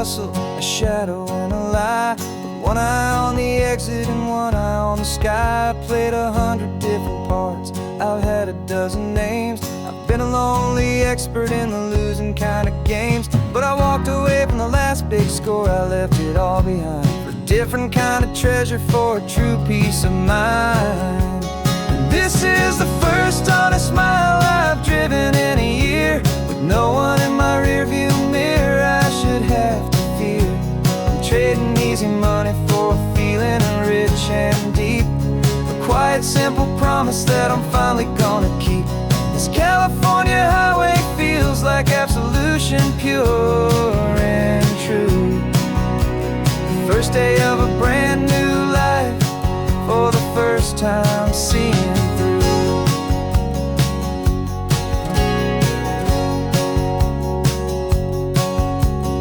hustle, a shadow and a lie. With one eye on the exit and one eye on the sky. I played 100 different parts, I've had a dozen names. I've been a lonely expert in the losing kind of games. But I walked away from the last big score, I left it all behind for a different kind of treasure, for a true peace of mind. And this is the first honest mile I've driven in a year, with no one in my rearview mirror I should have to fear. I'm trading easy money for a feeling rich and deep, a quiet simple promise that I'm finally gonna keep. This California highway feels like absolution, pure and true. The first day of a brand new life, for the first time seeing through.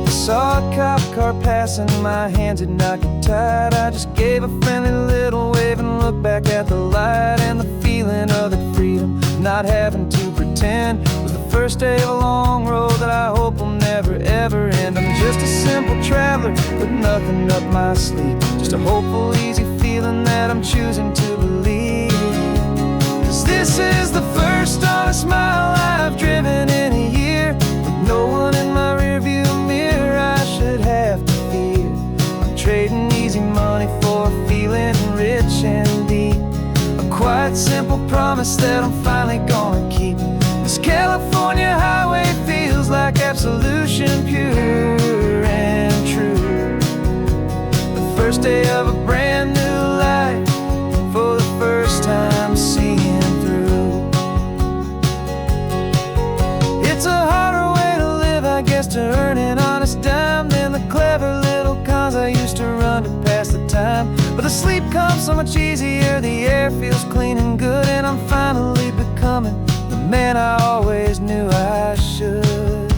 I saw a cop car passing, my hands had not got tied. I just gave a friendly little wave and looked back at the light. And the feeling of that freedom, not having to pretend, was the first day of a long road that I hope will never ever end. I'm just a simple traveler with nothing up my sleeve, just a hopeful, easy feeling that I'm choosing to believe. 'Cause this is the first honest mile I've driven in a year, with no one in my rearview mirror I should have to fear. I'm trading easy money for a feeling rich and deep, a quiet simple promise that I'm finally gonna keep. This California highway feels like absolution, pure and true. The first day of a brand new life, for the first time seeing through. It's a harder way to live, I guess, to earn an honest dime than the clever little cons I used to run to pass the time. But the sleep comes so much easier, the air feels clean and good, and I'm finally becoming the man I always knew I should.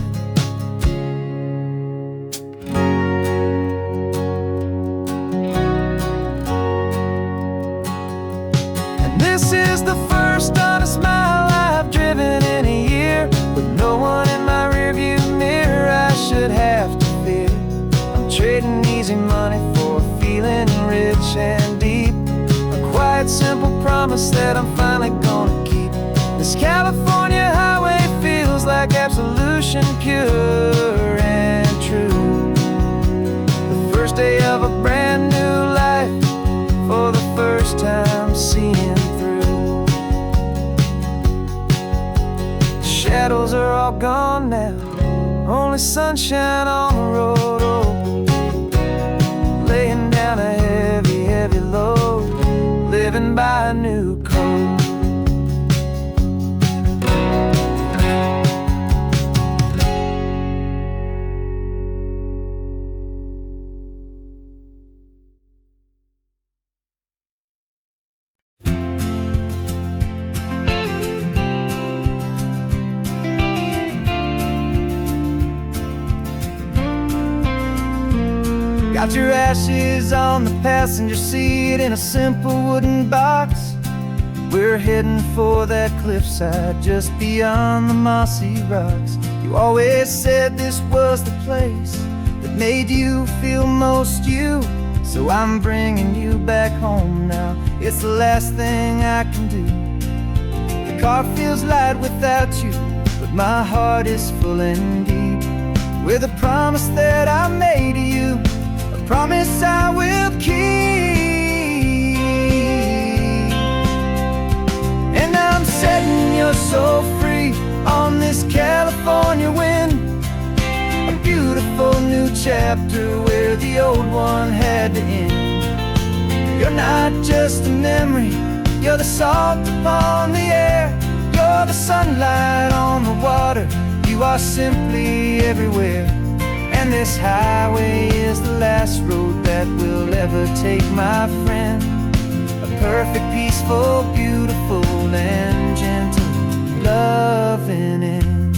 And this is the first honest mile I've driven in a year, with no one in my rearview mirror I should have to fear. I'm trading easy money for a feeling rich and deep, a quiet simple promise that I'm finally gonna keep. This California highway feels like absolution, pure and true. The first day of a brand new life, for the first time seeing through. The shadows are all gone now, only sunshine on the road. Oh, laying down a heavy, heavy load, living by a new code. Got your ashes on the passenger seat in a simple wooden box. We're heading for that cliffside just beyond the mossy rocks. You always said this was the place that made you feel most you, so I'm bringing you back home now. It's the last thing I can do. The car feels light without you, but my heart is full and deep, with a promise that I made to you, promise I will keep. And I'm setting your soul free on this California wind, a beautiful new chapter where the old one had to end. You're not just a memory, you're the salt upon the air, you're the sunlight on the water, you are simply everywhere. And this highway is the last road that we'll ever take, my friend. A perfect, peaceful, beautiful, and gentle loving end.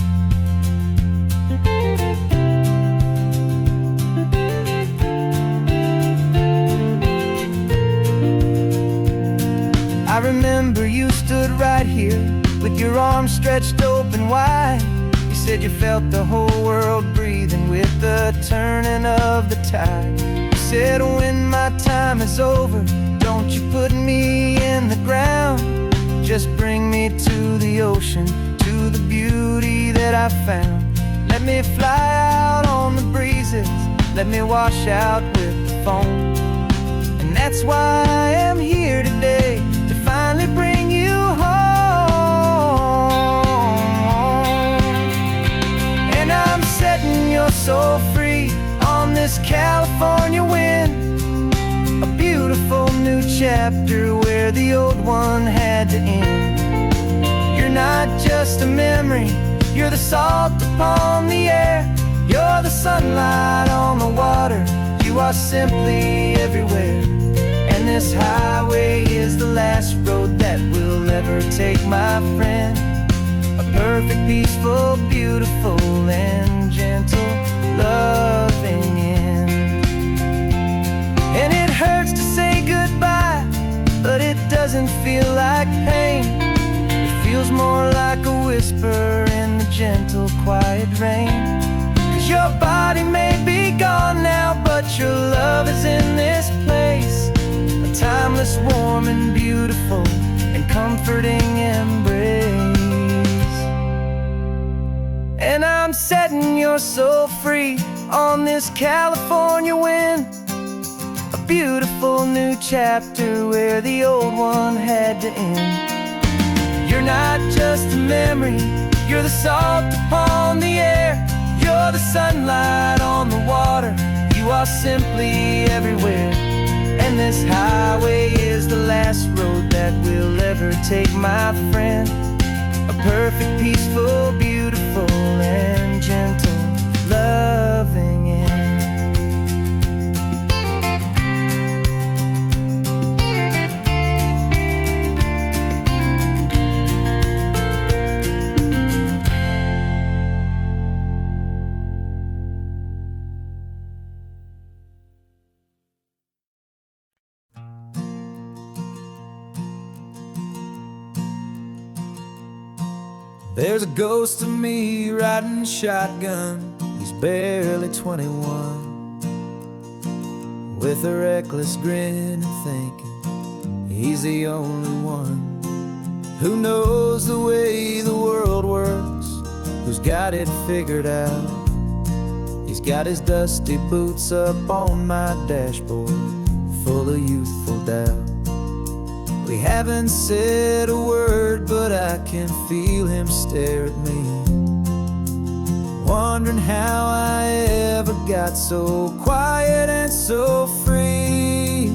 I remember you stood right here with your arms stretched open wide. You said you felt the whole world breathing with the turning of the tide. You said when my time is over, don't you put me in the ground. Just bring me to the ocean, to the beauty that I found. Let me fly out on the breezes, let me wash out with the foam. And that's why I am here today, to finally bring you home. And I'm setting your soul free on this California wind, a beautiful new chapter where the old one had to end. You're not just a memory, you're the salt upon the air, you're the sunlight on the water, you are simply everywhere. And this highway is the last road that we'll ever take, my friend. A perfect, peaceful, beautiful, and gentle, loving end. And it hurts to say goodbye, but it doesn't feel like pain. It feels more like a whisper in the gentle, quiet rain. 'Cause your body may be gone now, but your love is in this place, a timeless, warm, and beautiful, and comforting embrace. And I'm setting your soul free on this California wind, a beautiful new chapter where the old one had to end. You're not just a memory, you're the salt upon the air, you're the sunlight on the water, you are simply everywhere. And this highway is the last road that we'll ever take, my friend. A perfect, peaceful, beautiful, and gentle, loving end. There's a ghost of me riding shotgun, he's barely 21, with a reckless grin and thinking he's the only one who knows the way the world works, who's got it figured out. He's got his dusty boots up on my dashboard, full of youthful doubt. We haven't said a word, but I can feel him stare at me, wondering how I ever got so quiet and so free.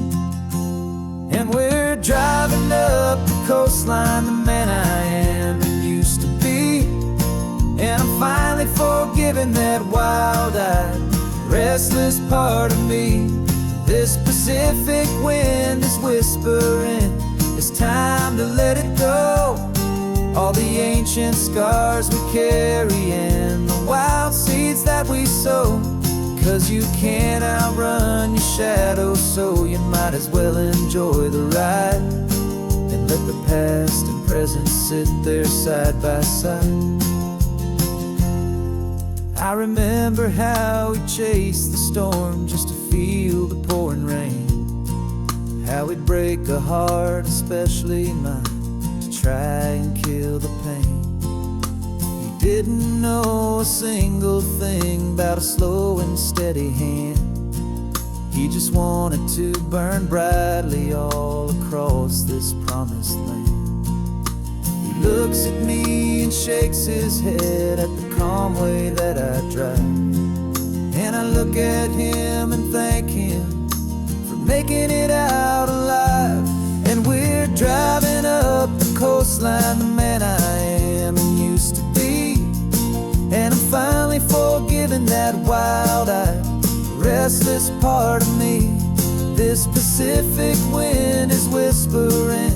And we're driving up the coastline, the man I am and used to be. And I'm finally forgiving that wild-eyed, restless part of me. This Pacific wind is whispering, it's time to let it go. All the ancient scars we carry and the wild seeds that we sow. 'Cause you can't outrun your shadow, so you might as well enjoy the ride, and let the past and present sit there side by side. I remember how we chased the storm just to feel the pouring rain, how we'd break a heart, especially mine, to try and kill the pain. You didn't know a single thing about a slow and steady hand. He just wanted to burn brightly all across this promised land. He looks at me and shakes his head at the calm way that I drive, and I look at him and thank him for making it out alive. And we're driving up the coastline, the man I am and used to be. And I'm finally forgiving that wild-eyed, restless part of me. This Pacific wind is whispering,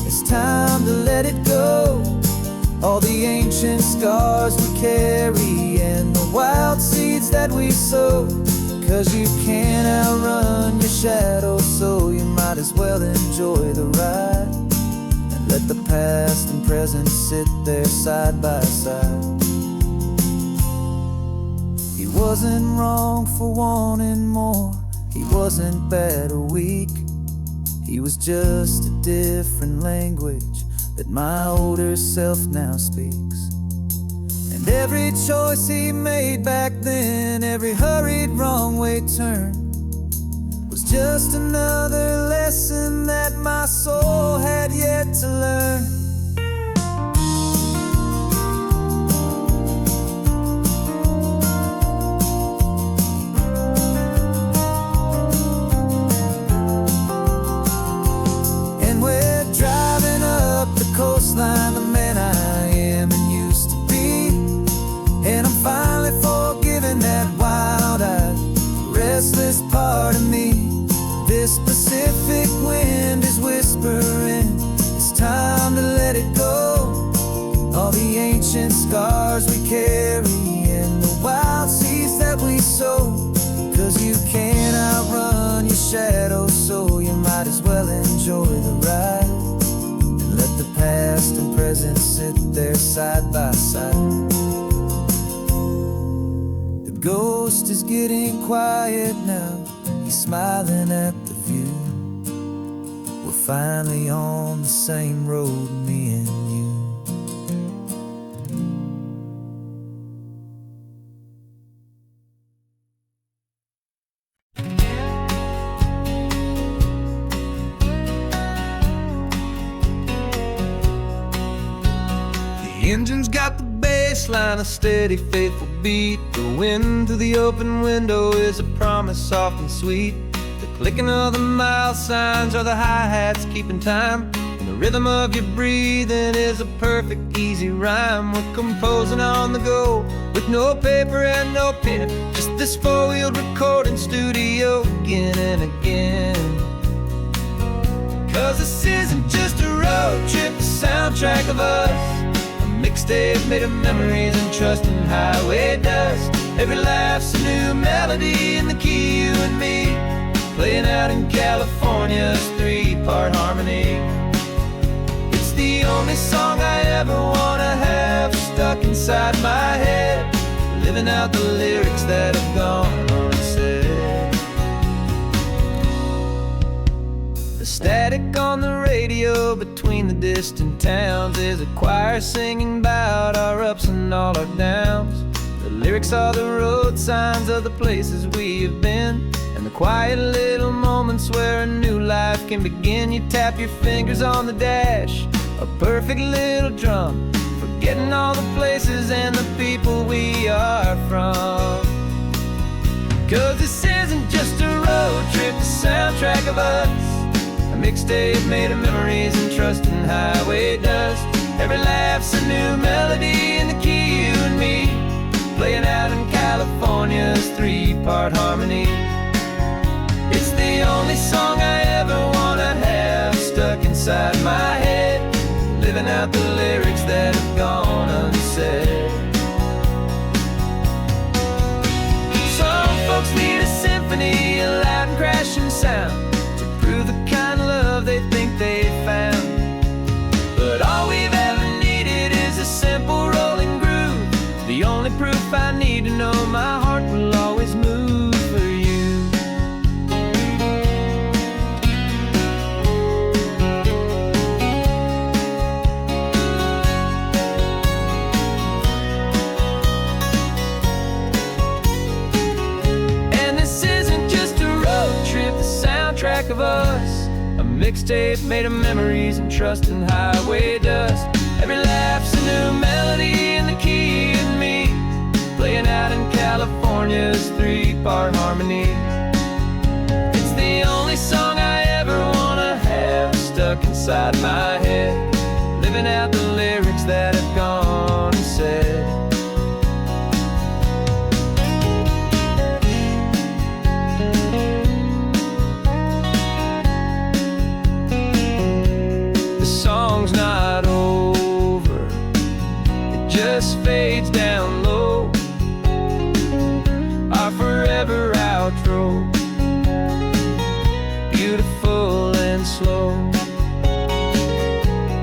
it's time to let it go. All the ancient scars we carry and the wild seeds that we sow. 'Cause you can't outrun your shadow, so you might as well enjoy the ride, and let the past and present sit there side by side. wasn't wrong for wanting more. He wasn't bad or weak. He was just a different language that my older self now speaks. And every choice he made back then, every hurried wrong way turn, was just another lesson that my soul had yet to learn. And we're driving up the coastline, the man I am and used to be. And I'm finally forgiving that wild-eyed, restless part of me. This Pacific wind is whispering, it's time to let it go. All the ancient scars we carry and the wild seeds that we sow. 'Cause you can't outrun your shadow, so you might as well enjoy the ride. And let the past and present sit there side by side. The ghost is getting quiet now, he's smiling at the view. We're finally on the same road, me and you. The engine's got the bass line, a steady, faithful beat. The wind through the open window is a promise soft and sweet. The clicking of the mile signs are the hi-hats keeping time. And the rhythm of your breathing is a perfect, easy rhyme. We're composing on the go with no paper and no pen, just this four-wheeled recording studio again and again. 'Cause this isn't just a road trip, the soundtrack of us. Mixtape made of memories and trust in highway dust. Every laugh's a new melody in the key, you and me, playing out in California's three-part harmony. It's the only song I ever wanna have stuck inside my head, living out the lyrics that have gone unsaid. The static on the radio between the distant towns is a choir singing about our ups and all our downs. The lyrics are the road signs of the places we have been, and the quiet little moments where a new life can begin. You tap your fingers on the dash, a perfect little drum, forgetting all the places and the people we are from. 'Cause this isn't just a road trip, the soundtrack of us. A mixtape made of memories and trust in highway dust. Every laugh's a new melody in the key, you and me, playing out in California's three-part harmony. It's the only song I ever wanna have stuck inside my head, living out the lyrics that have gone unsaid. Some folks need a symphony, a loud and crashing sound, to prove the kind of love they think they found. But all we've ever needed is a simple rolling groove, the only proof I need to know my heart will always move for you. And this isn't just a road trip, the soundtrack of us. A mixtape made of memories and trust in highway dust. Every laugh's a new melody in the key and me, playing out in California's three-part harmony. It's the only song I ever wanna have stuck inside my head, living out the lyrics that have gone unsaid. Song's not over, it just fades down low, our forever outro, beautiful and slow.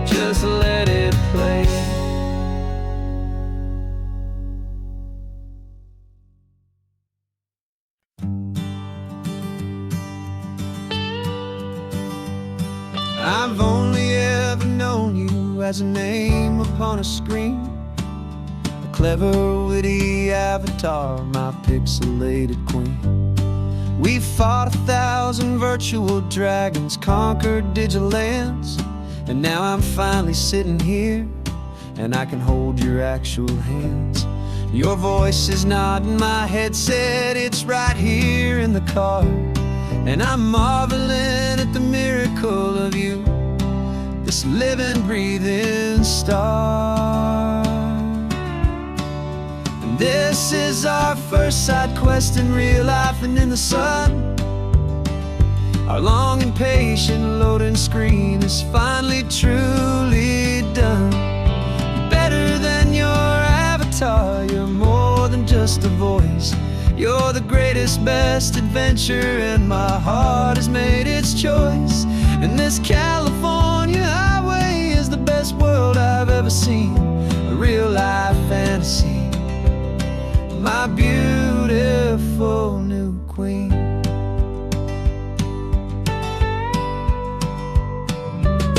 Just let it play. as a name upon a screen. A clever, witty avatar, my pixelated queen. We fought 1,000 virtual dragons, conquered digital lands, and now I'm finally sitting here, and I can hold your actual hands. Your voice is not in my headset, it's right here in the car, and I'm marveling at the miracle of you, this living, breathing star. And this is our first side quest in real life and in the sun. Our long and patient loading screen is finally truly done. Better than your avatar, you're more than just a voice. You're the greatest, best adventure, and my heart has made its choice. And this California highway is the best world I've ever seen, a real life fantasy, my beautiful new queen.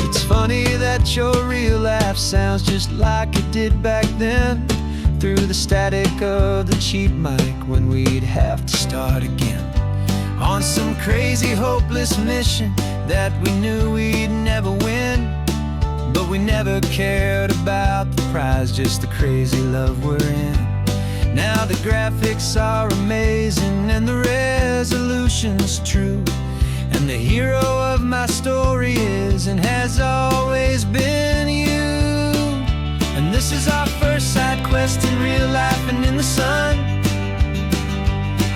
It's funny that your real life sounds just like it did back then, through the static of the cheap mic when we'd have to start again, on some crazy hopeless mission that we knew we'd never win. But we never cared about the prize, just the crazy love we're in. Now the graphics are amazing and the resolution's true, and the hero of my story is and has always been you. And this is our first side quest in real life and in the sun.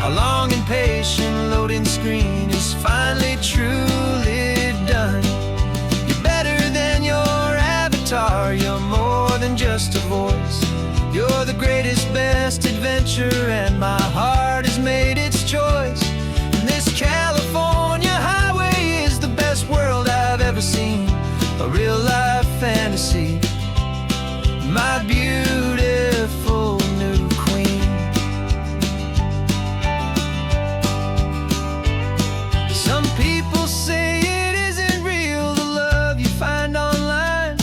Our long and patient loading screen is finally truly done. You're better than your avatar, you're more than just a voice. You're the greatest, best adventure, and my heart has made its choice. And this California highway is the best world I've ever seen, a real life fantasy, my beautiful new queen. Some people say it isn't real, the love you find online,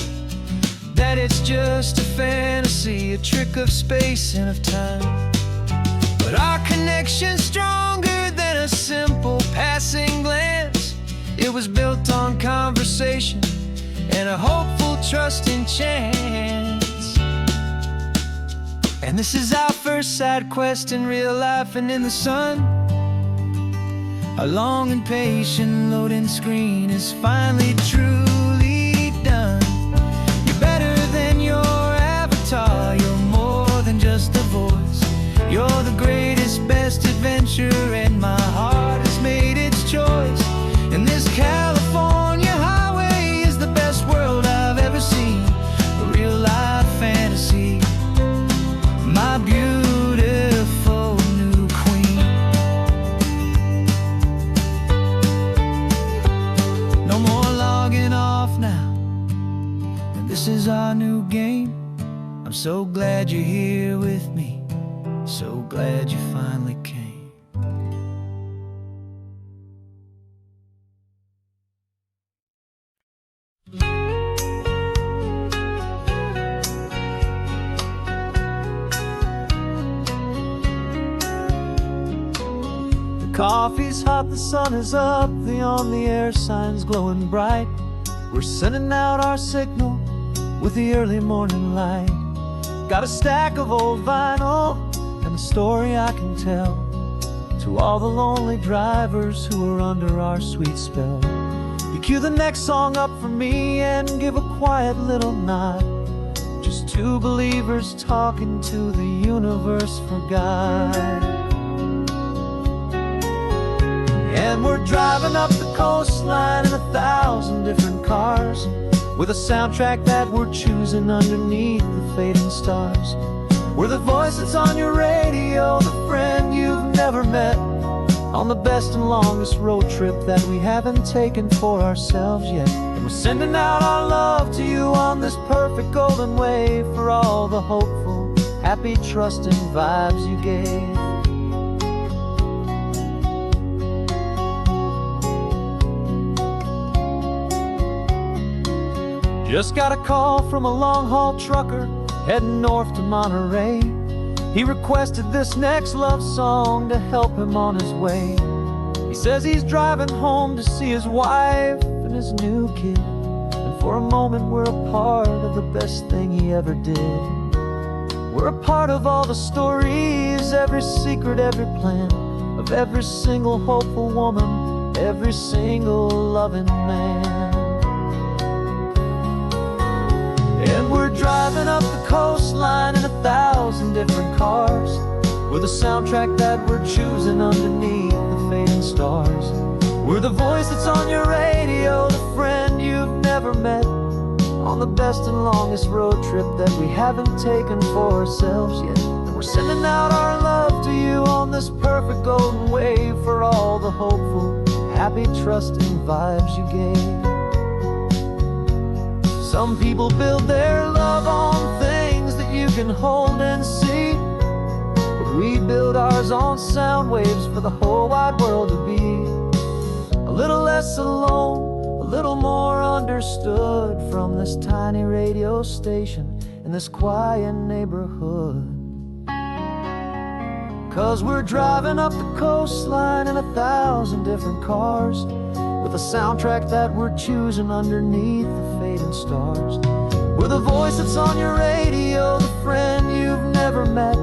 that it's just a fantasy, a trick of space and of time. But our connection's stronger than a simple passing glance. It was built on conversation and a hopeful, trusting chance. And this is our first side quest in real life and in the sun. Our long and patient loading screen is finally truly done. You're better than your avatar, you're more than just a voice. You're the greatest, best adventure, and my heart has made its choice. And this California highway is the best world I've ever seen, a real life fantasy, my beautiful new queen. No more logging off now, and this is our new game. I'm so glad you're here with me, so glad you finally came. Coffee's hot, the sun is up, the on-the-air sign's glowing bright. We're sending out our signal with the early morning light. Got a stack of old vinyl and a story I can tell to all the lonely drivers who are under our sweet spell. You cue the next song up for me and give a quiet little nod. Just two believers talking to the universe for God. And we're driving up the coastline in 1,000 different cars, with a soundtrack that we're choosing underneath the fading stars. We're the voice that's on your radio, the friend you've never met, on the best and longest road trip that we haven't taken for ourselves yet. And we're sending out our love to you on this perfect golden wave, for all the hopeful, happy, trusting vibes you gave. Just got a call from a long-haul trucker heading north to Monterey. He requested this next love song to help him on his way. He says he's driving home to see his wife and his new kid, and for a moment we're a part of the best thing he ever did. We're a part of all the stories, every secret, every plan, of every single hopeful woman, every single loving man. And we're driving up the coastline in 1,000 different cars, with a soundtrack that we're choosing underneath the fading stars. We're the voice that's on your radio, the friend you've never met, on the best and longest road trip that we haven't taken for ourselves yet. And we're sending out our love to you on this perfect golden wave, for all the hopeful, happy, trusting vibes you gave. Some people build their love on things that you can hold and see, but we build ours on sound waves for the whole wide world to be a little less alone, a little more understood, from this tiny radio station in this quiet neighborhood. 'Cause we're driving up the coastline in 1,000 different cars, with a soundtrack that we're choosing underneath the fading stars. We're the voice that's on your radio, the friend you've never met,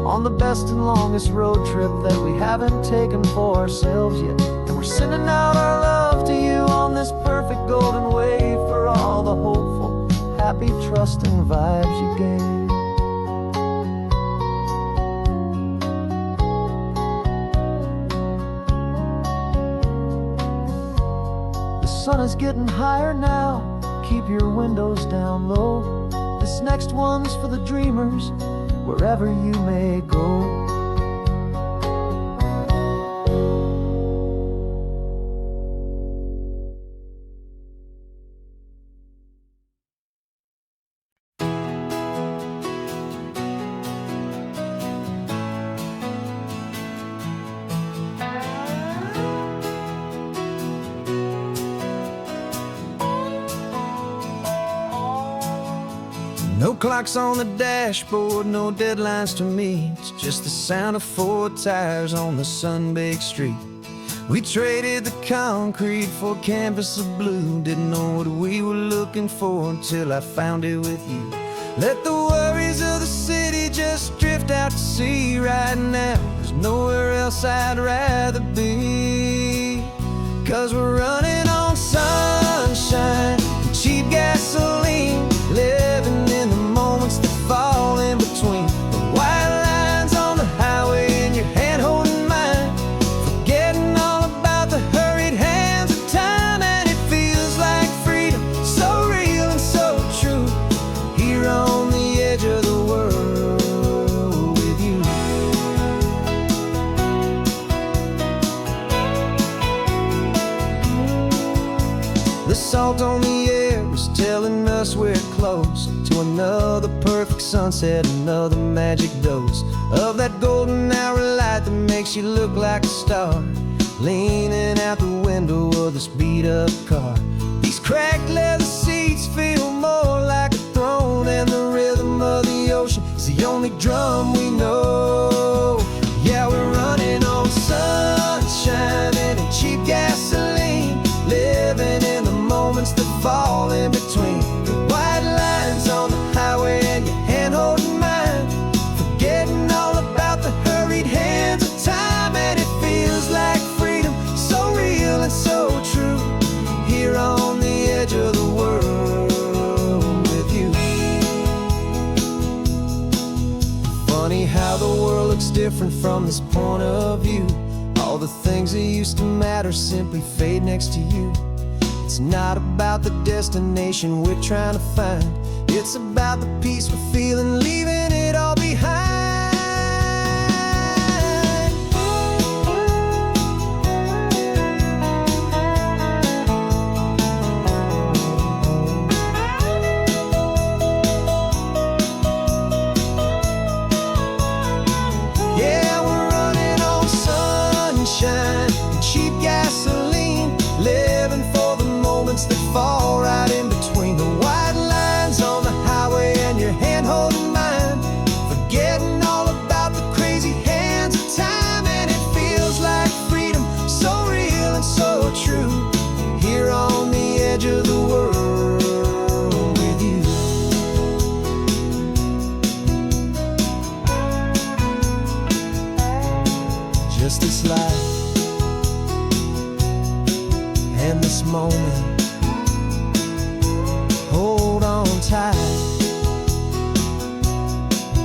on the best and longest road trip that we haven't taken for ourselves yet. And we're sending out our love to you on this perfect golden wave, for all the hopeful, happy, trusting vibes you gave. The sun is getting higher now, keep your windows down low. This next one's for the dreamers, wherever you may go. No clocks on the dashboard, no deadlines to meet, it's just the sound of 4 tires on the sun-baked street. We traded the concrete for a canvas of blue, didn't know what we were looking for until I found it with you. Let the worries of the city just drift out to sea right now. There's nowhere else I'd rather be, 'cause we're running on sunshine and cheap gasoline, living in the moments that fall in between the white lines on the highway and your hand holding mine, forgetting all about the hurried hands of time. And it feels like freedom, so real and so true, here on the edge of the world with you. The salt on the air is telling us we're close to another perfect sunset, another magic dose of that golden hour light that makes you look like a star, leaning out the window of this beat-up car. These cracked leather seats feel more like a throne, and the rhythm of the ocean is the only drum we know. Yeah, we're running on sunshine and cheap gasoline, living in the moments that fall in between the white lines on the highway and your hand holding mine, forgetting all about the hurried hands of time. And it feels like freedom, so real and so true, here on the edge of the world with you. Funny how the world looks different from this point of view. All the things that used to matter simply fade next to you. It's not about the destination we're trying to find, it's about the peace we're feeling, leaving it all behind. Yeah, we're running on sunshine and cheap gasoline, living for the moments that fall right in between the white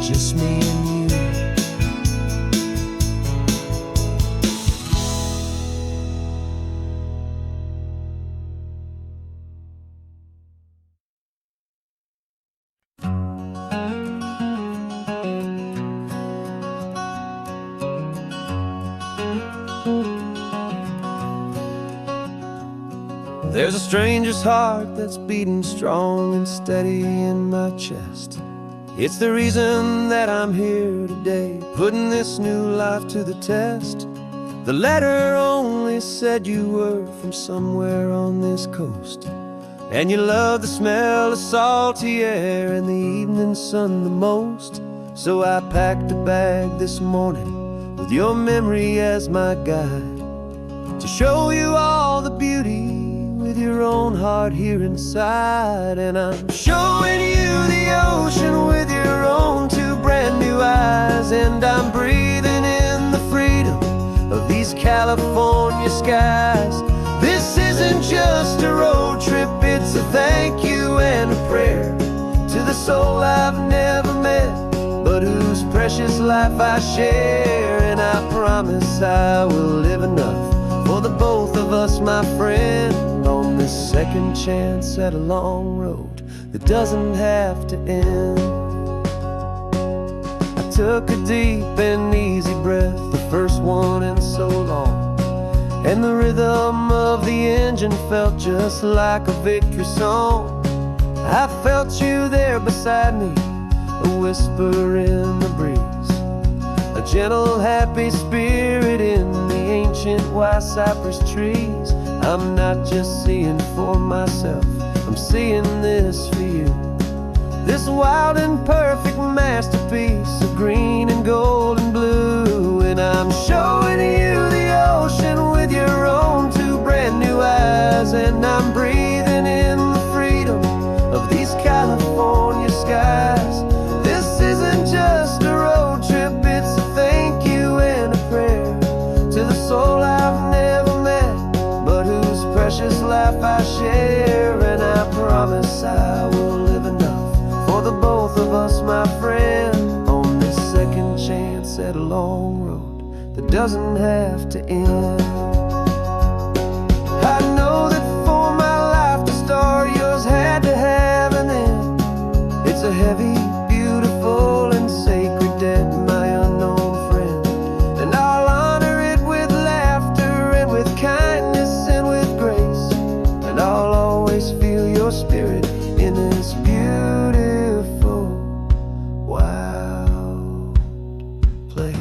just me and you. There's a stranger's heart that's beating strong and steady in my chest. It's the reason that I'm here today, putting this new life to the test. The letter only said you were from somewhere on this coast, and you love the smell of salty air and the evening sun the most. So I packed a bag this morning with your memory as my guide, to show you all the beauty with your own heart here inside. And I'm showing you the ocean with your own two brand new eyes, and I'm breathing in the freedom of these California skies. This isn't just a road trip, it's a thank you and a prayer to the soul I've never met, but whose precious life I share. And I promise I will live enough for the both of us, my friend, on this second chance at a long road that doesn't have to end. I took a deep and easy breath, the first one in so long, and the rhythm of the engine felt just like a victory song. I felt you there beside me, a whisper in the breeze, a gentle happy spirit in the ancient white cypress trees. I'm not just seeing for myself, I'm seeing this for you, this wild and perfect masterpiece of green and gold and blue. And I'm showing you the ocean with your own two brand new eyes, and I'm breathing in the freedom of these California skies. This isn't just a road trip, it's a thank you and a prayer to the soul I've never met, but whose precious life I share. And I promise I will live enough for the both of us, my friend, on this second chance at a long road that doesn't have to end. I know that for my life to start, yours had to have an end. It's a heavy, beautiful, and sacred debt, my unknown friend, and I'll honor it with laughter and with kindness and with grace, and I'll always feel your spirit in this beautiful, wild place.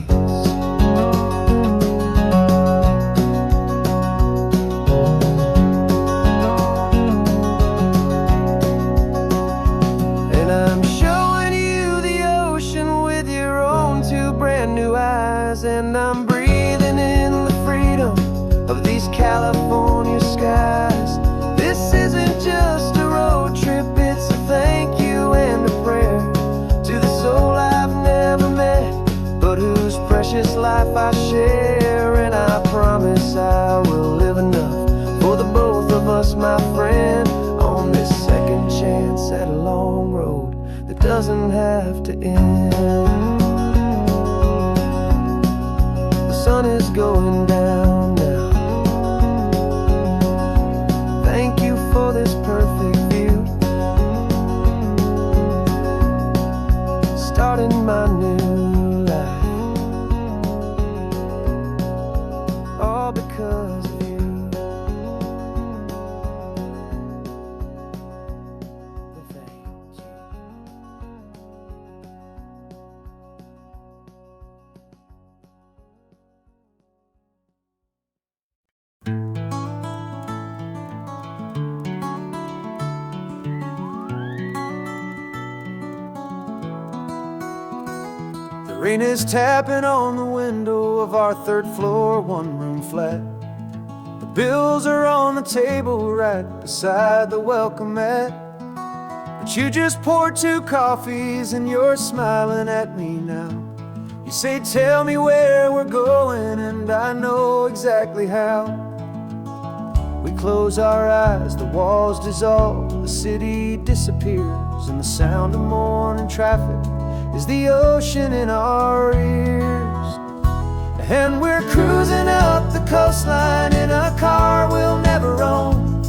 And I'm showing you the ocean with your own two brand new eyes, and I'm breathing in the freedom of these California skies. This isn't just a road trip, it's a thank you and a prayer to the soul I've never met, but whose precious life I share. And I promise I will live enough for the both of us, my friend, on this second chance at a long road that doesn't have to end. The sun is going down now. Thank you for this perfect view, starting my new life, all because of you. Thank you. The rain is tapping on the window of our third floor, one-room flat. The bills are on the table right beside the welcome mat. But you just poured 2 coffees and you're smiling at me now. You say, tell me where we're going, and I know exactly how. We close our eyes, the walls dissolve, the the city disappears, and the sound of morning traffic is the ocean in our ears. And we're cruising up the coastline in a car we'll never own,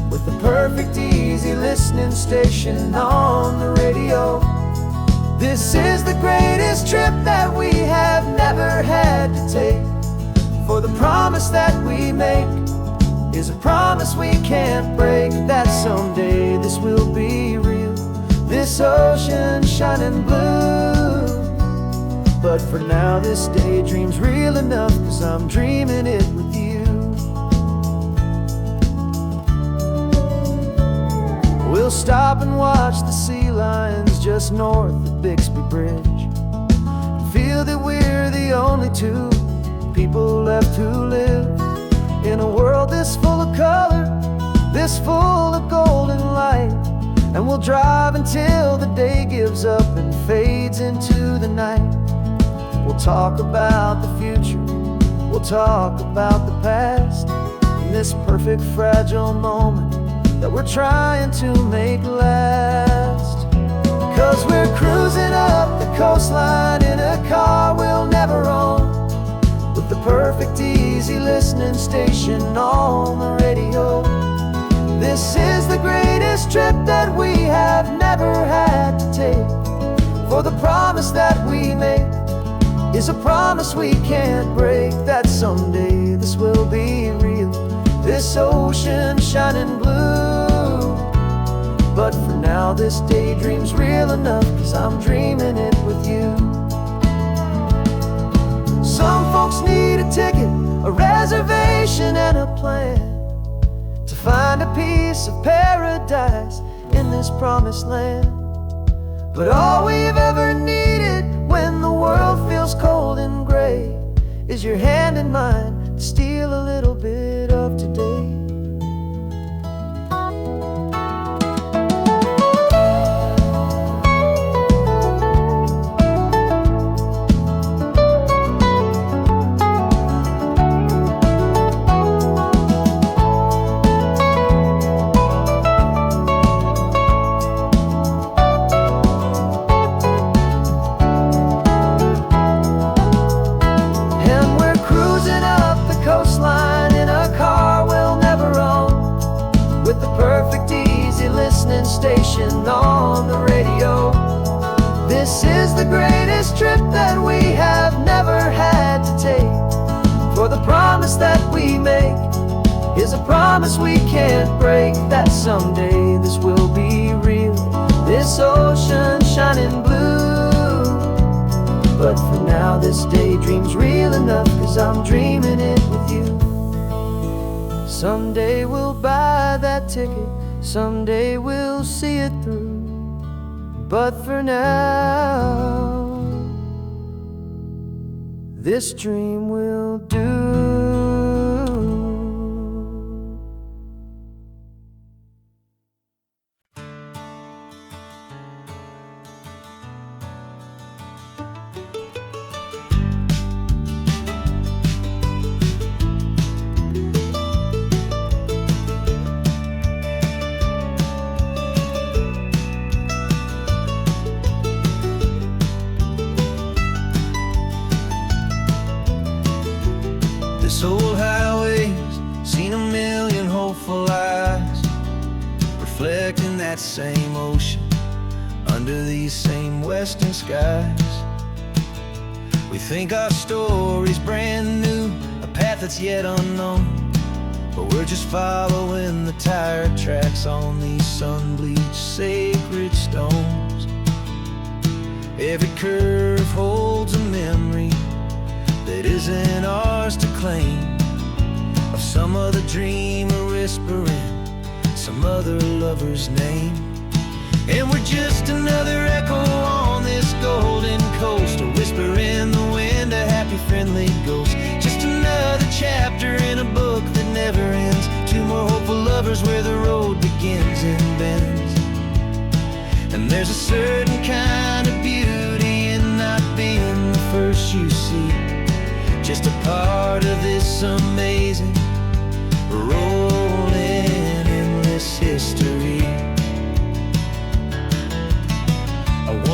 with the perfect easy listening station on the radio. This is the greatest trip that we have never had to take, for the promise that we make is a promise we can't break, that someday this will be real, this ocean shining blue. But for now this daydream's real enough, 'cause I'm dreaming it with you. We'll stop and watch the sea lions just north of Bixby Bridge, and feel that we're the only two people left who live in a world this full of color, this full of golden light. And we'll drive until the day gives up and fades into the night. We'll talk about the future, we'll talk about the past, in this perfect fragile moment that we're trying to make last. 'Cause we're cruising up the coastline in a car we'll never own, with the perfect easy listening station on the radio. This is the greatest trip that we have never had to take, for the promise that we make is a promise we can't break, that someday this will be real, this ocean shining blue. But for now this daydream's real enough, 'cause I'm dreaming it with you. Some folks need a ticket, a reservation and a plan, to find a piece of paradise in this promised land. But all we've ever needed when the world feels cold and gray is your hand in mine to steal a little bit of today. Station on the radio. This is the greatest trip that we have never had to take, for the promise that we make is a promise we can't break, that someday this will be real, this ocean shining blue. But for now this daydream's real enough, 'cause I'm dreaming it with you. Someday we'll buy that ticket, someday we'll see it through, but for now this dream will do. This old highway's seen a million hopeful eyes, reflecting that same ocean under these same western skies. We think our story's brand new, a path that's yet unknown, but we're just following the tire tracks on these sun-bleached sacred stones. Every curve holds a memory that isn't ours to claim, of some other dreamer whispering some other lover's name. And we're just another echo on this golden coast, a whisper in the wind, a happy friendly ghost. Just another chapter in a book that never ends, two more hopeful lovers where the road begins and bends. And there's a certain kind of beauty in not being the first you see, just a part of this amazing rolling endless history.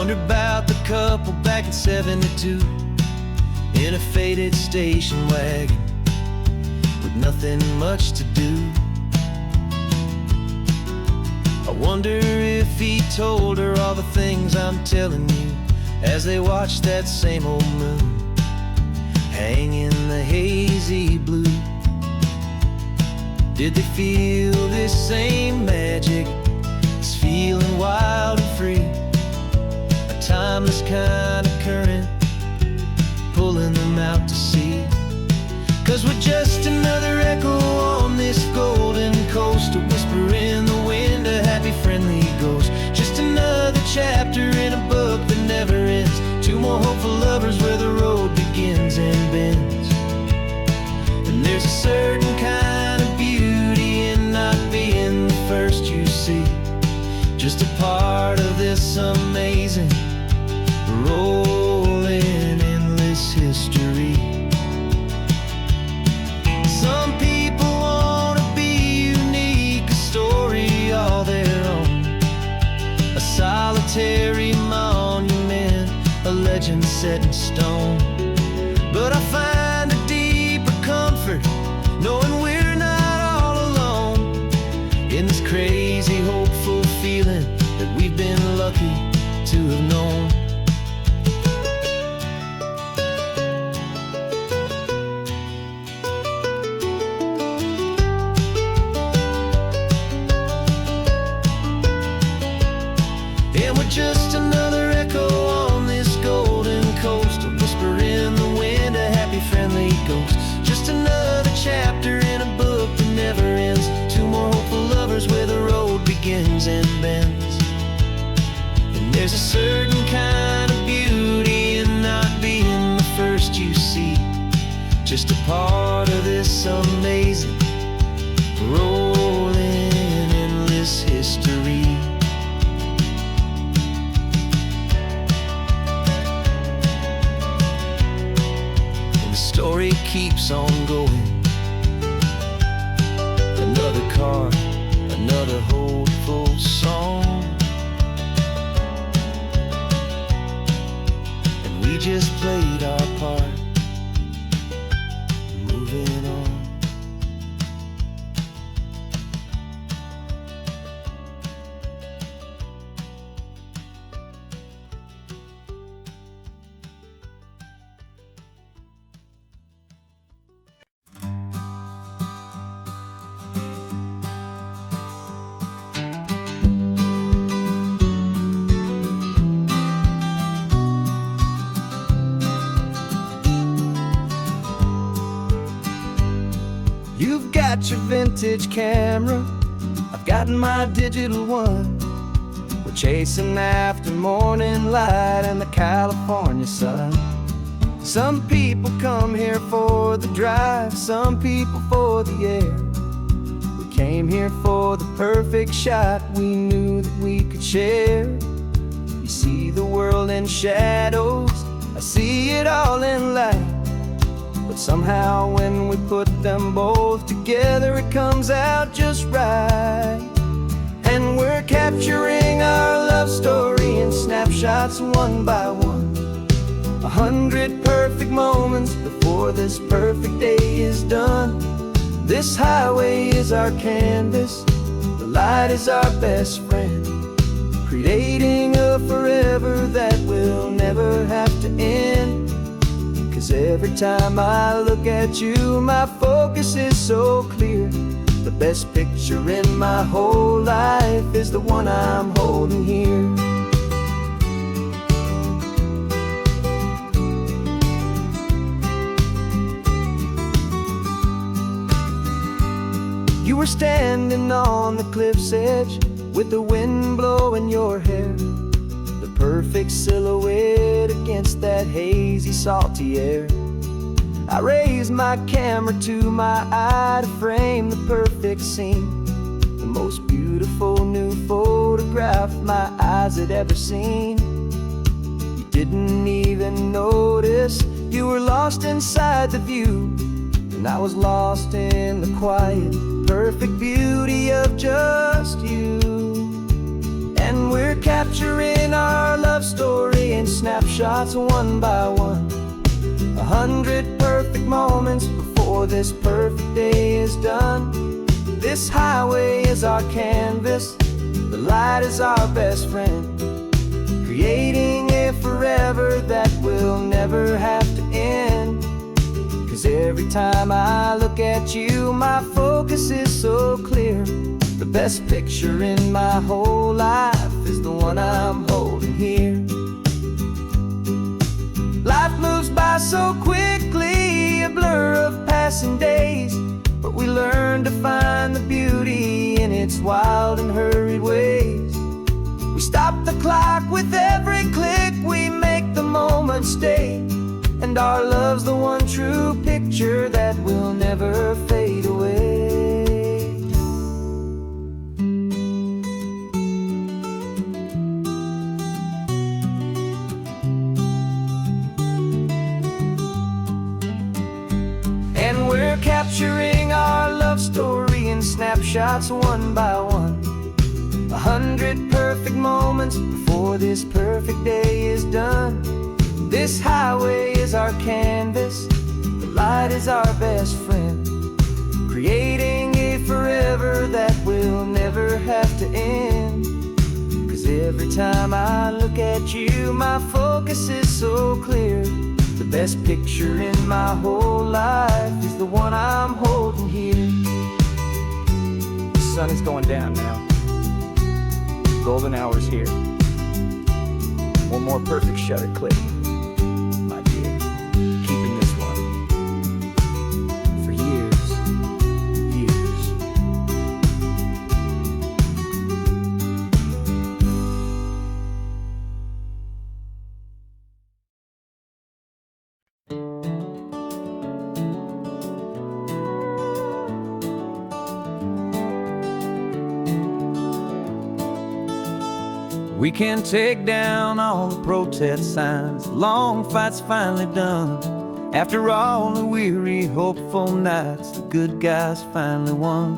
wonder about the couple back in '72 in a faded station wagon with nothing much to do. I wonder if he told her all the things I'm telling you as they watched that same old moon hang in the hazy blue. Did they feel this same magic, this feeling wild and free, a timeless kind of current pulling them out to sea? 'Cause we're just another echo on this golden coast, a whisper in the wind, a happy friendly ghost. Just another chapter in a book that never ends, two more hopeful lovers where the road begins and bends. And there's a certain kind of beauty in not being the first you see, just a part of this amazing rolling endless history. Some people want to be unique, a story all their own, a solitary monument, a legend set in stone. But I find a deeper comfort knowing we're not all alone in this crazy, hopeful feeling that we've been lucky to have known. And we're just another echo on this golden coast, a whisper in the wind, a happy friendly ghost. Just another chapter in a book that never ends, two more hopeful lovers where the road begins and bends. And there's a certain kind of beauty in not being the first you see, just a part of this amazing rolling endless history. Story keeps on going. Another car, another hopeful song, and we just played our part, moving on. You've got your vintage camera, I've got my digital one. We're chasing after morning light and the California sun. Some people come here for the drive, some people for the air. We came here for the perfect shot we knew that we could share. You see the world in shadows, I see it all in light. But somehow when we put them both together, it comes out just right. And we're capturing our love story in snapshots one by one, 100 perfect moments before this perfect day is done. This highway is our canvas, the light is our best friend, creating a forever that will never have to end. 'Cause every time I look at you, my focus is so clear. The best picture in my whole life is the one I'm holding here. You were standing on the cliff's edge with the wind blowing your hair, the perfect silhouette against that hazy, salty air. I raised my camera to my eye to frame the perfect scene, the most beautiful new photograph my eyes had ever seen. You didn't even notice you were lost inside the view, and I was lost in the quiet, perfect beauty of just you. And we're capturing our love story snapshots one by one. 100 perfect moments before this perfect day is done. This highway is our canvas, the light is our best friend, creating a forever that will never have to end. 'Cause every time I look at you, my focus is so clear. The best picture in my whole life is the one I'm holding here. Life moves by so quickly, a blur of passing days, but we learn to find the beauty in its wild and hurried ways. We stop the clock with every click, we make the moment stay, and our love's the one true picture that will never fade away. And we're capturing our love story in snapshots one by one. 100 perfect moments before this perfect day is done. This highway is our canvas, the light is our best friend, creating a forever that will never have to end. 'Cause every time I look at you, my focus is so clear. The best picture in my whole life is the one I'm holding here. The sun is going down now. Golden hour's here. One more perfect shutter click, my dear. Keeping this one for years, years. We can take down all the protest signs, long fight's finally done. After all the weary, hopeful nights, the good guys finally won.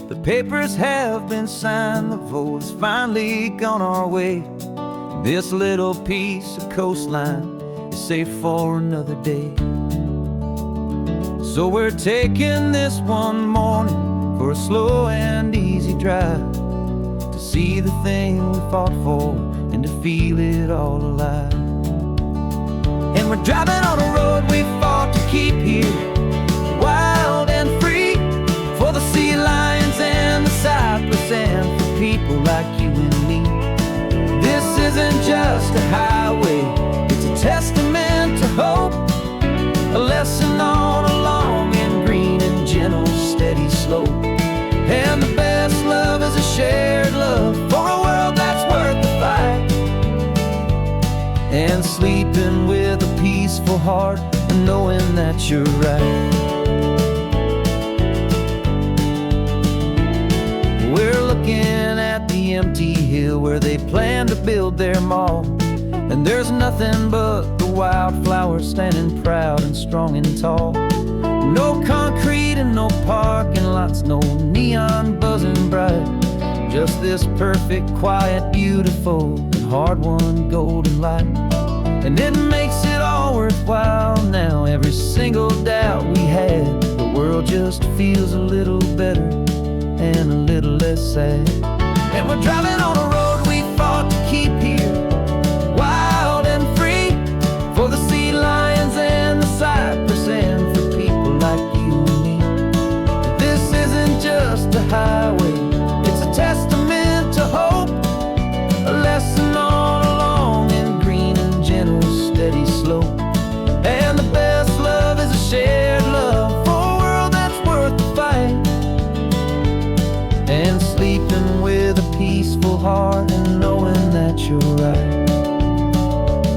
The papers have been signed, the vote has finally gone our way. This little piece of coastline is safe for another day. So we're taking this one morning for a slow and easy drive, to see the thing we fought for and to feel it all alive. And we're driving on a road we fought to keep here, wild and free, for the sea lions and the cypress and for people like you and me. This isn't just a highway, it's a testament to hope, a lesson on a long and green and gentle steady slope. And the best love is a shared love for a world that's worth the fight, and sleeping with a peaceful heart and knowing that you're right. We're looking at the empty hill where they plan to build their mall, and there's nothing but the wildflowers standing proud and strong and tall. No concrete and no parking lots, no neon buzzing bright, just this perfect, quiet, beautiful, and hard-won golden light. And it makes it all worthwhile now, every single doubt we had. The world just feels a little better and a little less sad. And we're driving on a road we fought to keep here, wild and free, for the sea lions and the cypress and for people like you and me. This isn't just a highway, it's a testament to hope, a lesson on a long and green and gentle steady slope. And the best love is a shared love for a world that's worth the fight, and sleeping with a peaceful heart and knowing that you're right.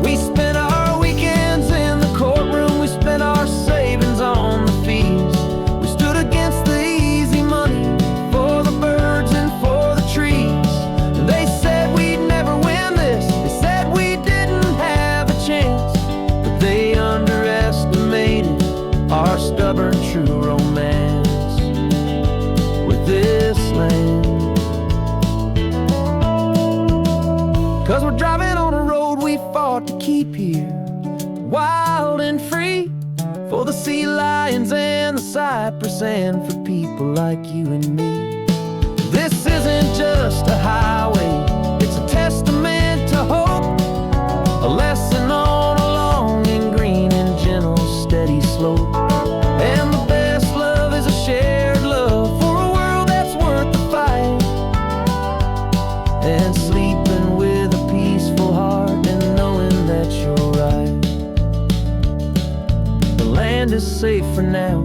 We spent our weekends in the courtroom, we spent our savings on the fees. We stood against the easy money for the birds and for the trees. And they said we'd never win this, they said we didn't have a chance, but they underestimated our stubborn true romance with this land. 'Cause we're driving on a road we we fought to keep here, wild and free, for the sea lions and the cypress, and for people like you and me. This isn't just a highway, it's a testament to hope, a lesson on a long and green and gentle steady slope. And the best love is a shared love for a world that's worth the fight, and sleeping with a peaceful heart and knowing that you're right. The land is safe for now,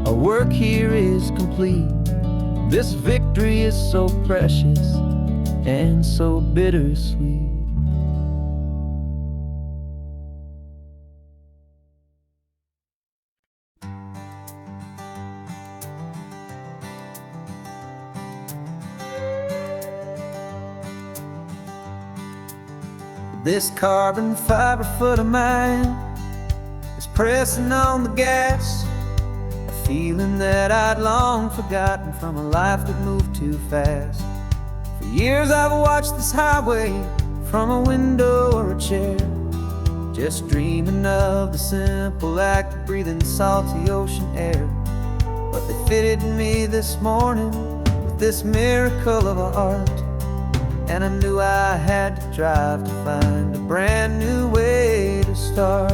our work here is complete. This victory is so precious and so bittersweet. This carbon fiber foot of mine is pressing on the gas, a feeling that I'd long forgotten from a life that moved too fast. For years I've watched this highway from a window or a chair, just dreaming of the simple act of breathing salty ocean air. But they fitted me this morning with this miracle of art, and I knew I had to drive to find a brand new way to start.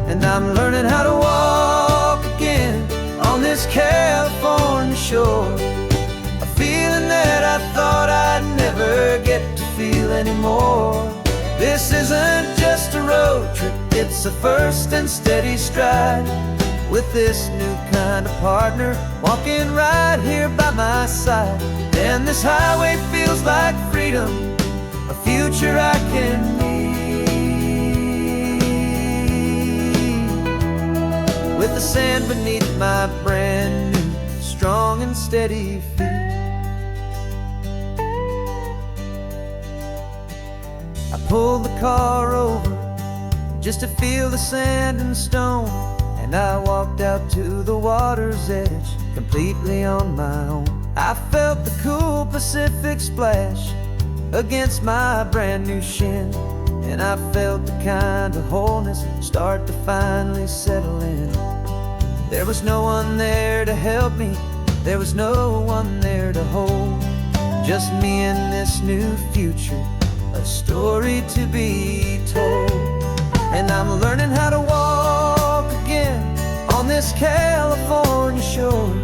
And I'm learning how to walk again on this California shore, a feeling that I thought I'd never get to feel anymore. This isn't just a road trip, it's a first and steady stride, with this new kind of partner walking right here by my side. And this highway feels like freedom, a future I can need, with the sand beneath my brand new, strong and steady feet. I pulled the car over just to feel the sand and stone, and I walked out to the water's edge, completely on my own. I felt the cool Pacific splash against my brand new shin, and I felt the kind of wholeness start to finally settle in. There was no one there to help me, there was no one there to hold, just me and this new future, a story to be told. And I'm learning how to walk again on this California shore,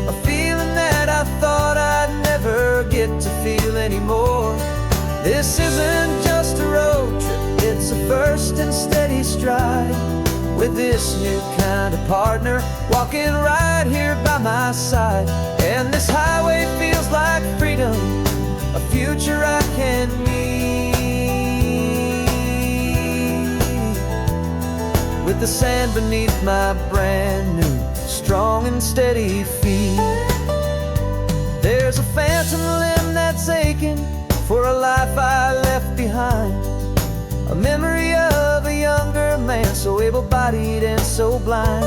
a feeling that I thought I'd never get to feel anymore. This isn't just a road trip, it's a first and steady stride, with this new kind of partner walking right here by my side. And this highway feels like freedom, a future I can need, with the sand beneath my brand new, strong and steady feet. There's a phantom limb that's aching for a life I left behind, a memory of a younger man, so able-bodied and so blind,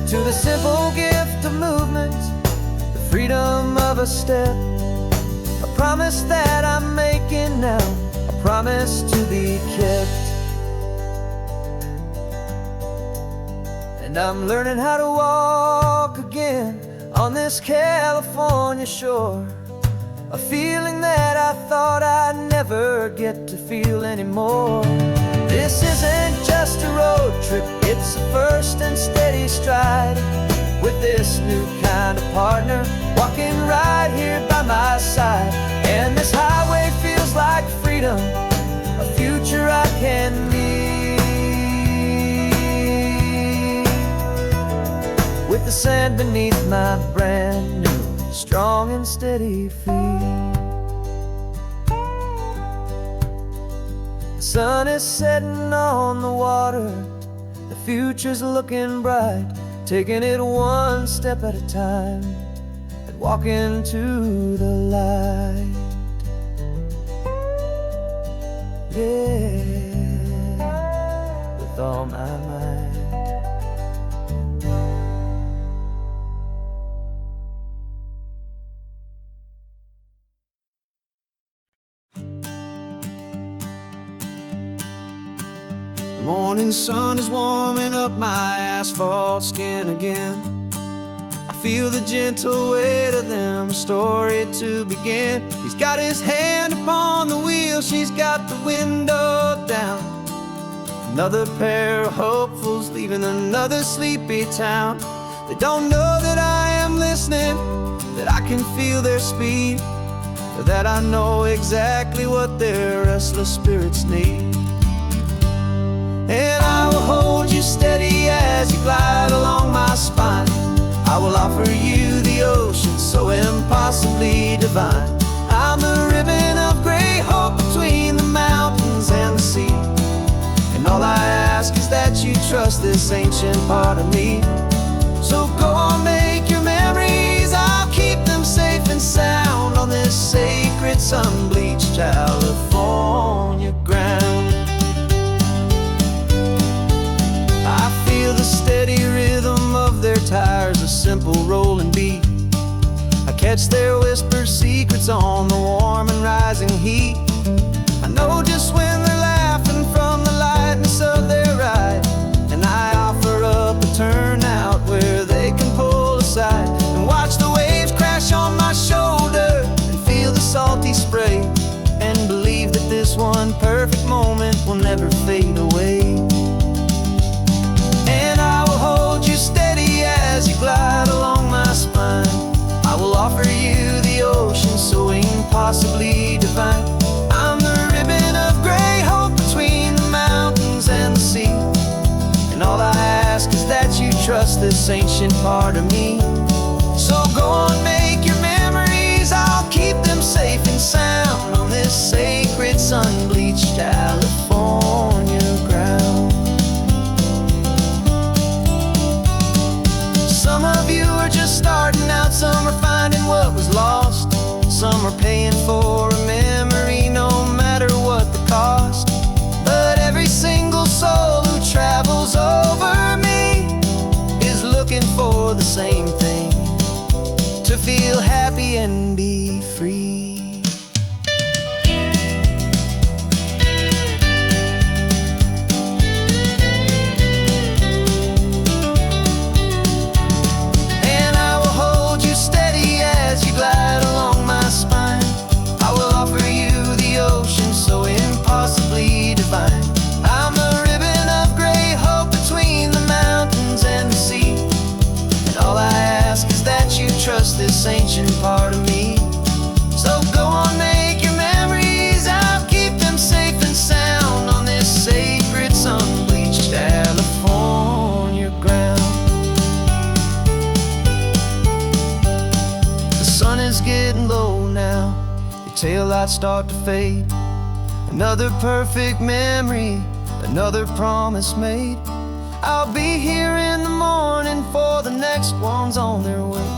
to the simple gift of movement, the freedom of a step, a promise that I'm making now, a promise to be kept. And I'm learning how to walk again on this California shore, a feeling that I thought I'd never get to feel anymore. This isn't just a road trip, it's a first and steady stride, with this new kind of partner walking right here by my side. And this highway feels like freedom, a future I can need, with the sand beneath my brand new, strong and steady feet. The sun is setting on the water, the future's looking bright, taking it one step at a time and walking to the light. Yeah, with all my might. Morning sun is warming up my asphalt skin again. I feel the gentle weight of them, a story to begin. He's got his hand upon the wheel, she's got the window down. Another pair of hopefuls leaving another sleepy town. They don't know that I am listening, that I can feel their speed, or that I know exactly what their restless spirits need. And I will hold you steady as you glide along my spine. I will offer you the ocean so impossibly divine. I'm the ribbon of gray hope between the mountains and the sea. And all I ask is that you trust this ancient part of me. So go on, make your memories, I'll keep them safe and sound on this sacred sun-bleached California ground. The steady rhythm of their tires, a simple rolling beat. I catch their whispered secrets on the warm and rising heat. I know just when they're laughing from the lightness of their ride, and I offer up a turnout where they can pull aside and watch the waves crash on my shoulder and feel the salty spray, and believe that this one perfect moment will never fade away. As you glide along my spine, I will offer you the ocean so impossibly divine. I'm the ribbon of gray hope between the mountains and the sea. And all I ask is that you trust this ancient part of me. So go on, make your memories, I'll keep them safe and sound on this sacred sun-bleached California ground. Some of you are just starting out, some are finding what was lost, some are paying for a memory no matter what the cost. But every single soul who travels over me is looking for the same thing, to feel happy and be free. Glide along my spine, I will offer you the ocean so impossibly divine. I'm the ribbon of gray hope between the mountains and the sea. And all I ask is that you trust this ancient part of me. So go on, make your memories, I'll keep them safe and sound on this sacred sun-bleached California ground. Sun is getting low now, your taillights start to fade. Another perfect memory, another promise made. I'll be here in the morning for the next ones on their way.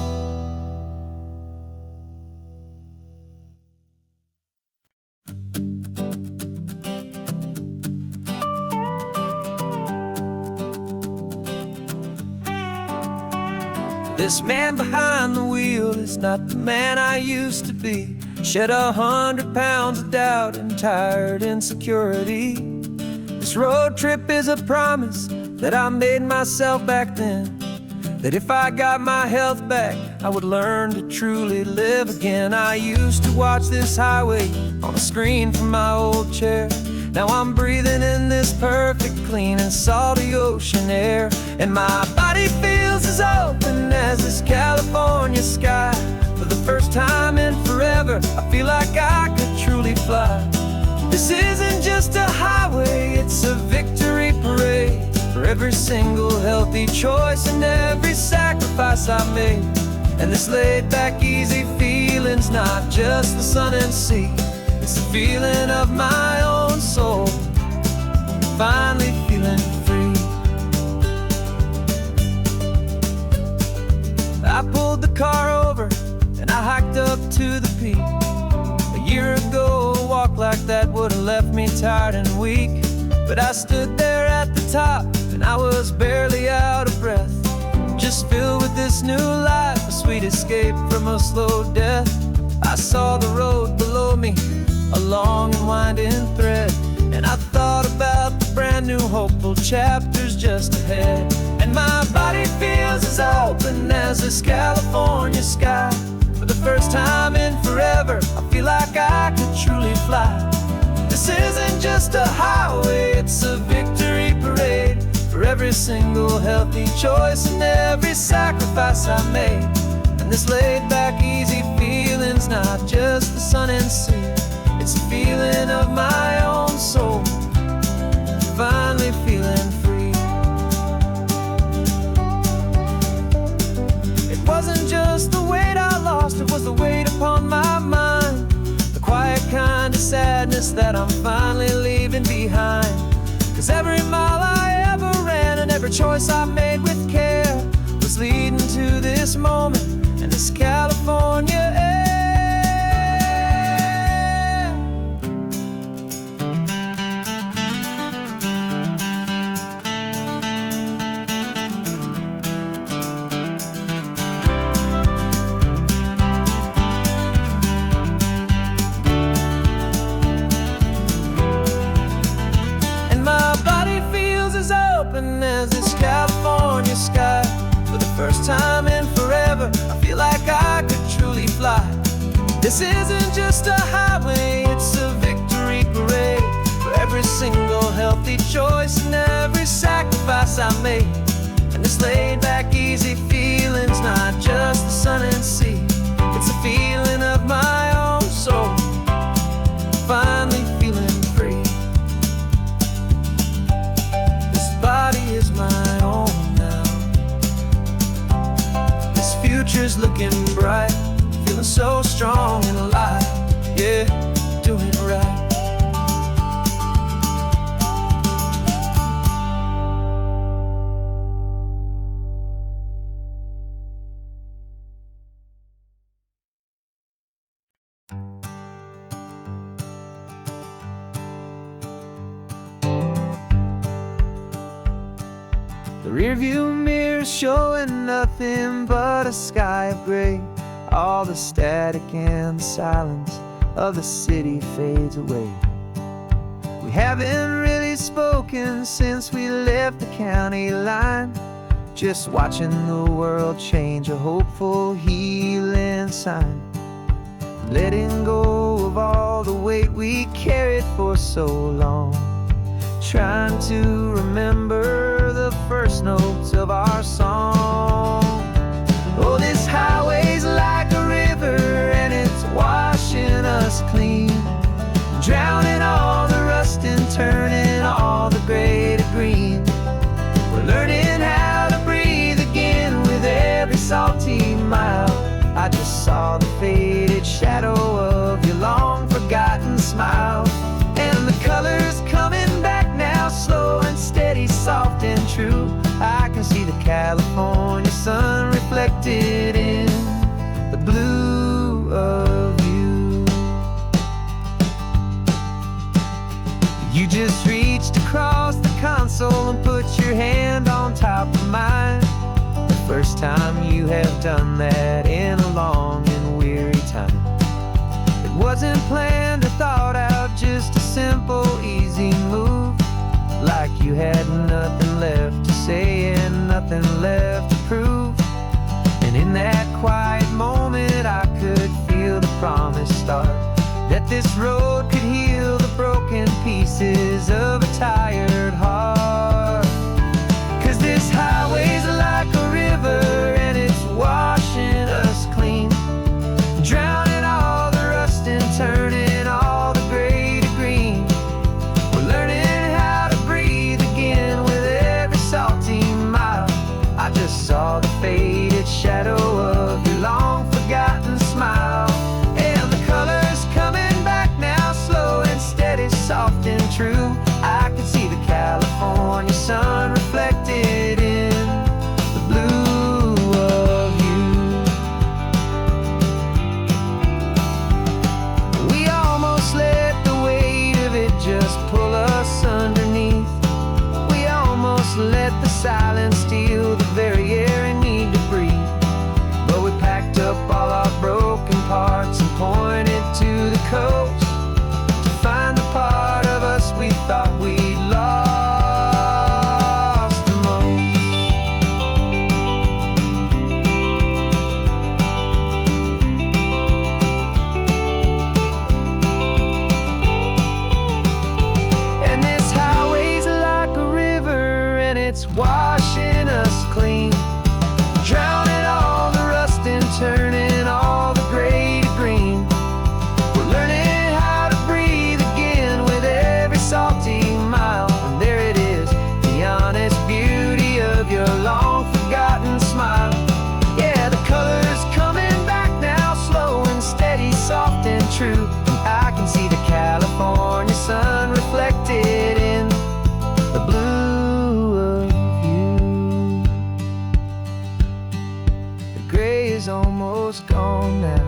This man behind the wheel is not the man I used to be. Shed 100 pounds of doubt and tired insecurity. This road trip is a promise that I made myself back then, that if I got my health back, I would learn to truly live again. I used to watch this highway on a screen from my old chair. Now I'm breathing in this perfect, clean and salty ocean air. And my body feels as open as this California sky. For the first time in forever, I feel like I could truly fly. This isn't just a highway, it's a victory parade for every single healthy choice and every sacrifice I made. And this laid back, easy feeling's not just the sun and sea. It's the feeling of my own soul, finally feeling free. I pulled the car over and I hiked up to the peak. A year ago, a walk like that would have left me tired and weak. But I stood there at the top and I was barely out of breath, just filled with this new life, a sweet escape from a slow death. I saw the road below me, a long and winding thread, and I thought about the brand new hopeful chapters just ahead. And my body feels as open as this California sky. For the first time in forever, I feel like I could truly fly. This isn't just a highway, it's a victory parade. For every single healthy choice and every sacrifice I made. And this laid-back, easy feeling's not just the sun and sea. It's a feeling of my own soul, finally feeling free. It wasn't just the weight I lost, it was the weight upon my mind. The quiet kind of sadness that I'm finally leaving behind. 'Cause every mile I ever ran and every choice I made with care was leading to this moment and this California air. As this California sky. For the first time in forever, I feel like I could truly fly. This isn't just a highway, it's a victory parade. For every single healthy choice and every sacrifice I made. And this laid-back, easy feeling's not just the sun and sea. It's a feeling of my own soul, finally feeling free. Body is my own now. This future's looking bright, feeling so strong and alive. Yeah, doing it right. The rearview mirror's showing nothing but a sky of gray. All the static and the silence of the city fades away. We haven't really spoken since we left the county line. Just watching the world change, a hopeful healing sign. Letting go of all the weight we carried for so long. Trying to remember the first notes of our song. Oh, this highway's like a river and it's washing us clean. Drowning all the rust and turning all the gray to green. We're learning how to breathe again with every salty mile. I just saw the faded shadow of your long forgotten smile. And the colors coming back now, slow and steady, soft and true. I can see the California sun reflected in the blue of you. You just reached across the console and put your hand on top of mine. The first time you have done that in a long and weary time. It wasn't planned or thought out, just a simple, easy move. Like you had nothing left to say and nothing left to prove. And in that quiet moment I could feel the promise start, that this road could heal the broken pieces of a tired heart. 'Cause this highway's like a river and it's washing us clean. Drowning all the rust and turning all the gray to green. We're learning how to breathe again with every salty mile. I just saw the faded shadow of your long forgotten smile. And the colors coming back now, slow and steady, soft and true. I can see the California sun reflected in the blue of you. We almost let the weight of it just pull us underneath. We almost let the silence steal the very air and need to breathe. But we packed up all our broken parts and pointed to the coast to find the part of us we thought we'd lost. I can see the California sun reflected in the blue of you. The gray is almost gone now,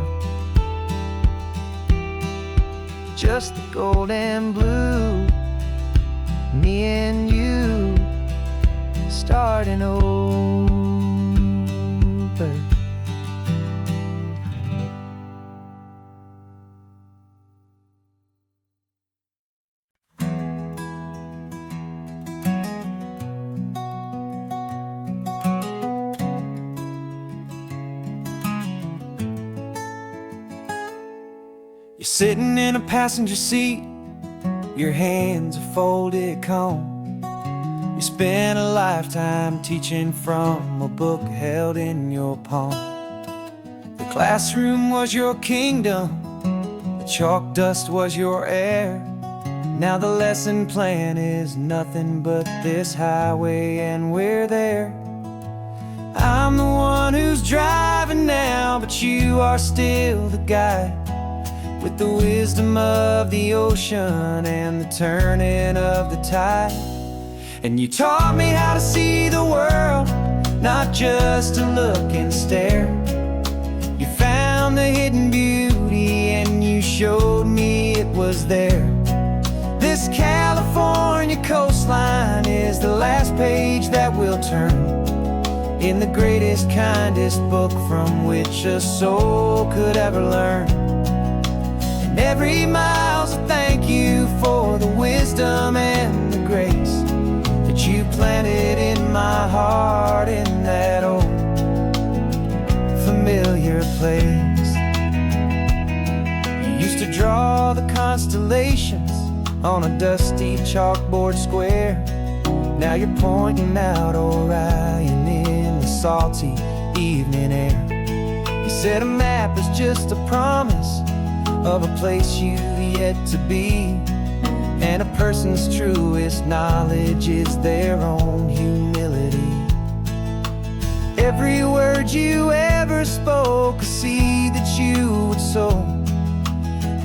just the gold and blue. Me and you starting over. You're sitting in a passenger seat, your hands are folded calm. You spent a lifetime teaching from a book held in your palm. The classroom was your kingdom, the chalk dust was your air. Now the lesson plan is nothing but this highway, and we're there. I'm the one who's driving now, but you are still the guide, with the wisdom of the ocean and the turning of the tide. And you taught me how to see the world, not just to look and stare. You found the hidden beauty and you showed me it was there. This California coastline is the last page that we'll turn in the greatest, kindest book from which a soul could ever learn. And every mile's a thank you for the wisdom and the grace that you planted in my heart in that old familiar place. You used to draw the constellations on a dusty chalkboard square. Now you're pointing out Orion in the salty evening air. You said a map is just a promise of a place you've yet to be, and a person's truest knowledge is their own humility. Every word you ever spoke, a seed that you would sow,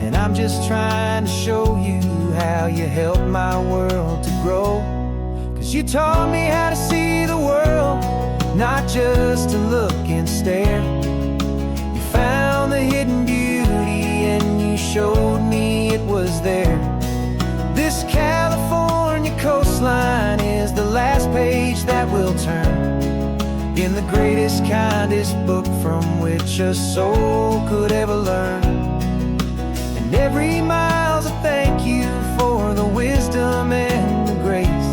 and I'm just trying to show you how you helped my world to grow. 'Cause you taught me how to see the world, not just to look and stare. You found the hidden beauty and you showed me it was there. This California coastline is the last page that we'll turn in the greatest, kindest book from which a soul could ever learn. And every mile's a thank you for the wisdom and the grace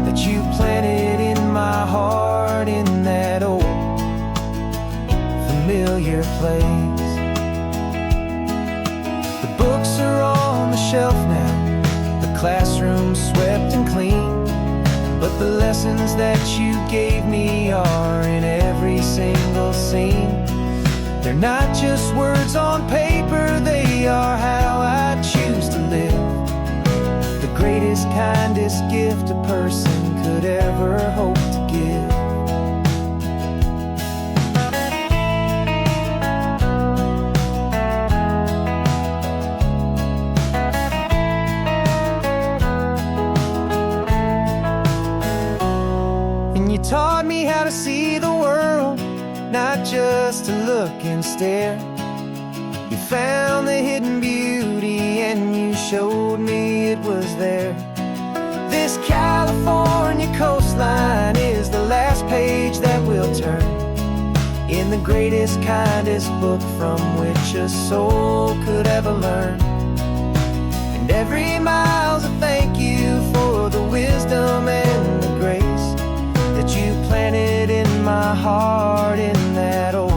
that you planted in my heart in that old familiar place. The books are on the shelf now, the classroom swept and clean, but the lessons that you gave me are in every single scene. They're not just words on paper, they are how I choose to live. The greatest, kindest gift a person could ever hope to give. You taught me how to see the world, not just to look and stare. You found the hidden beauty and you showed me it was there. This California coastline is the last page that we'll turn in the greatest, kindest book from which a soul could ever learn. And every mile's a thank you for the wisdom and the grace that you planted in my heart in that old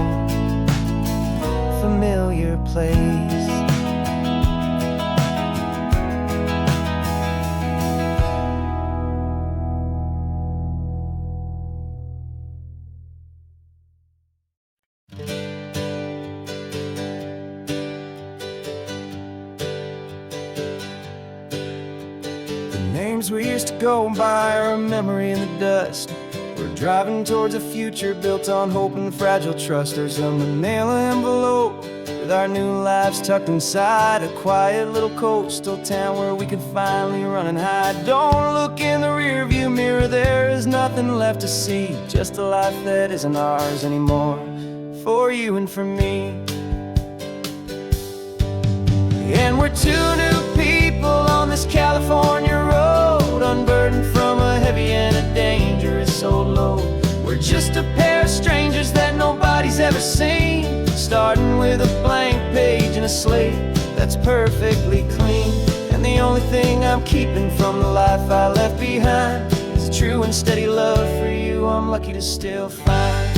familiar place. The names we used to go by are a memory in the dust. We're driving towards a future built on hope and fragile trust. There's a manila envelope with our new lives tucked inside a quiet little coastal town where we could finally run and hide. Don't look in the rearview mirror, there is nothing left to see, just a life that isn't ours anymore, for you and for me. And we're two new people on this California road, unburdened from a heavy and a dangerous old load. We're just a pair of strangers that nobody's ever seen, starting with a blank page and a slate that's perfectly clean. And the only thing I'm keeping from the life I left behind is a true and steady love for you I'm lucky to still find.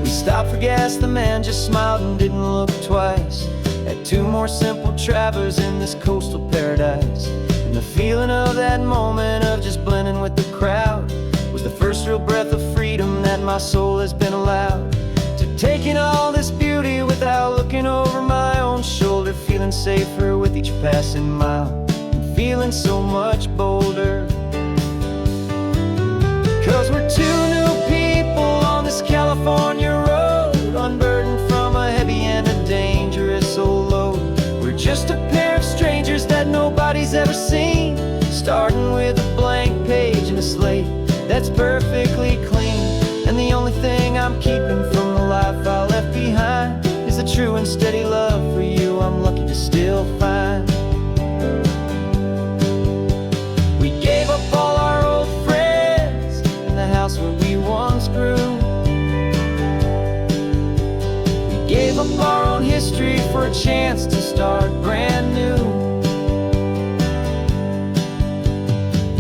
We stopped for gas, the man just smiled and didn't look twice. Had two more simple travelers in this coastal paradise. And the feeling of that moment of just blending with the crowd was the first real breath of freedom that my soul has been allowed to take in all this beauty without looking over my own shoulder, feeling safer with each passing mile and feeling so much bolder. 'Cause we're two new people on this California road, unburdened from a heavy and a dangerous old load. We're just a pair of strangers that nobody's ever seen, starting with a blank page and a slate that's perfectly clean. And the only thing I'm keeping from the life I left behind is a true and steady love for you I'm lucky to still find. We gave up all our old friends in the house where we once grew. We gave up our own history for a chance to start brand new.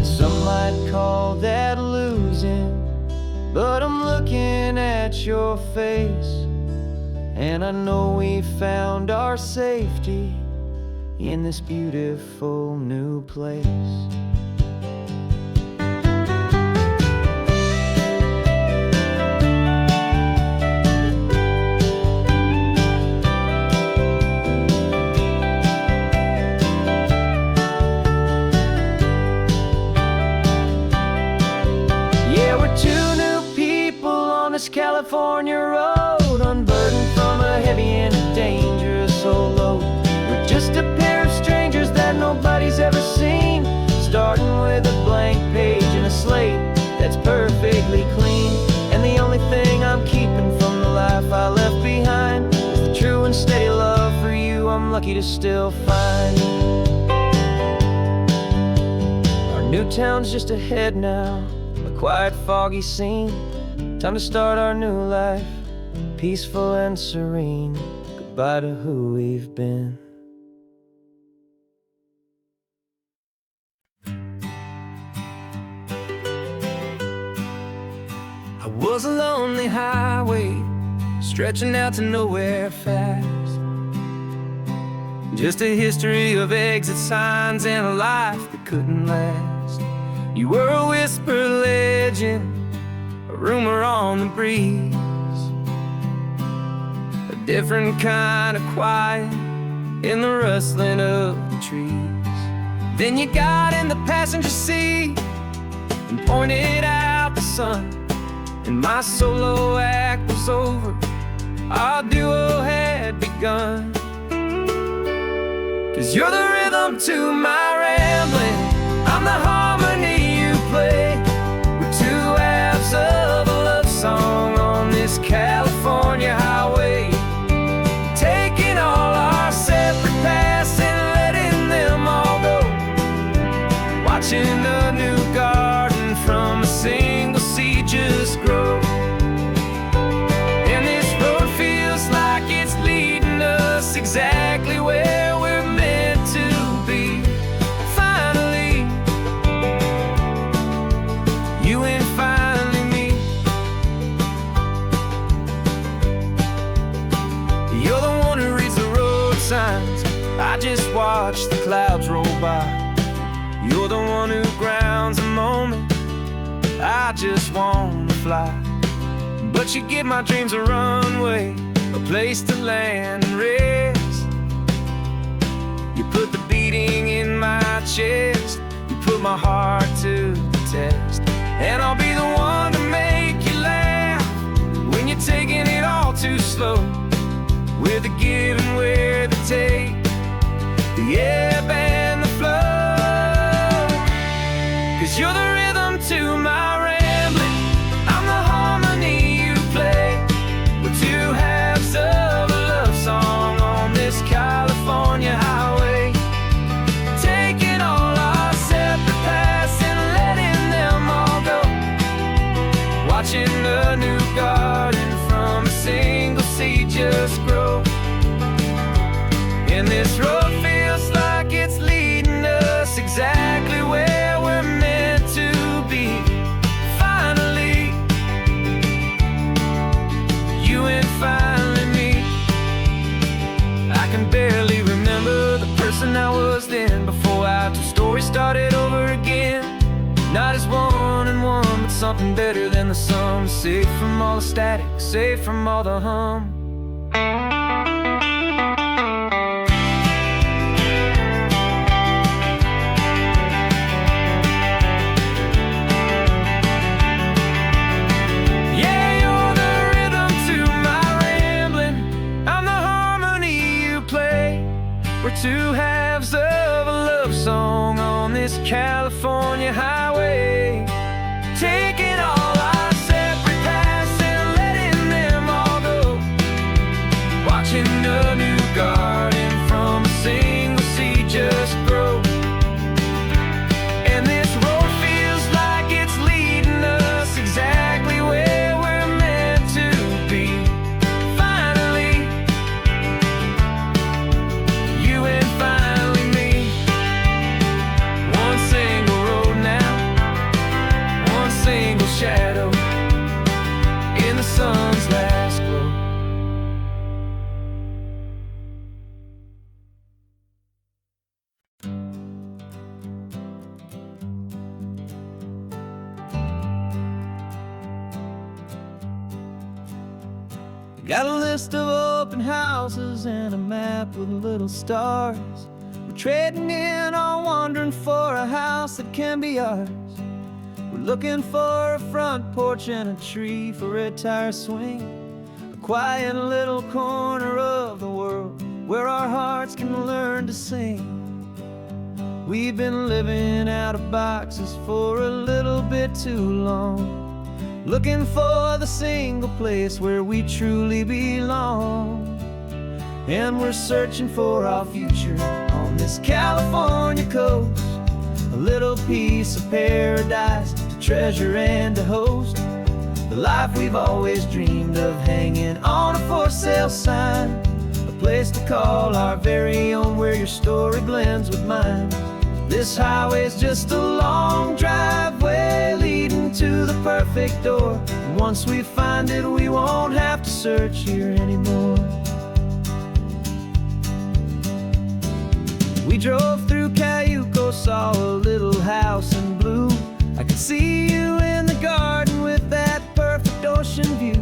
Some might call that losing, but I'm looking at your face, and I know we found our safety in this beautiful new place. This California road, unburdened from a heavy and a dangerous old load. We're just a pair of strangers that nobody's ever seen, starting with a blank page and a slate that's perfectly clean. And the only thing I'm keeping from the life I left behind is the true and steady love for you I'm lucky to still find. Our new town's just ahead now, a quiet, foggy scene. Time to start our new life, peaceful and serene. Goodbye to who we've been. I was a lonely highway, stretching out to nowhere fast. Just a history of exit signs and a life that couldn't last. You were a whisper legend, a rumor on the breeze, a different kind of quiet in the rustling of the trees. Then you got in the passenger seat and pointed out the sun, and my solo act was over, our duo had begun. 'Cause you're the rhythm to my rambling, I'm the harmony you play. We're two halves of a love song on this California highway, taking all our separate paths and letting them all go, watching a new garden from a single seed just grow. And this road feels like it's leading us exactly where we're meant to be. Finally, you and finally me. You're the one who reads the road signs, I just watch the clouds roll by. You're the one who grounds a moment, I just wanna fly. But you give my dreams a runway, a place to land and rest. You put the beating in my chest, you put my heart to the test. And I'll be the one to make you laugh when you're taking it all too slow, with the give and where the take, the ebb and the flow. 'Cause you're the rhythm to my rambling, I'm the harmony you play. We're two halves of a love song on this California highway, taking all our separate paths and letting them all go, watching a new garden from a single seed just grow. And this road feels like it's leading us exactly where we're meant to be. Finally, you and finally me. I can barely remember the person I was then, before our two stories started over again. Not as one and one, but something better than the sum. Safe from all the static, safe from all the hum. We're two halves of a love song on this California highway, taking all our separate paths and letting them all go, watching a new garden from a single seed just grow. And this road feels like it's leading us exactly where we're meant to be. Finally, you and finally me. One single road now, one single shadow in the sun's last glow. Got a list of open houses and a map with little stars. We're trading in or wandering for a house that can be ours. We're looking for a front porch and a tree for a tire swing, a quiet little corner of the world where our hearts can learn to sing. We've been living out of boxes for a little bit too long, looking for the single place where we truly belong. And we're searching for our future on this California coast, a little piece of paradise to treasure and to host, the life we've always dreamed of, hanging on a for sale sign, a place to call our very own where your story blends with mine. This highway's just a long driveway leading to the perfect door, and once we find it we won't have to search here anymore. We drove through Cayuco, saw a little house in blue. I could see you in the garden with that perfect ocean view.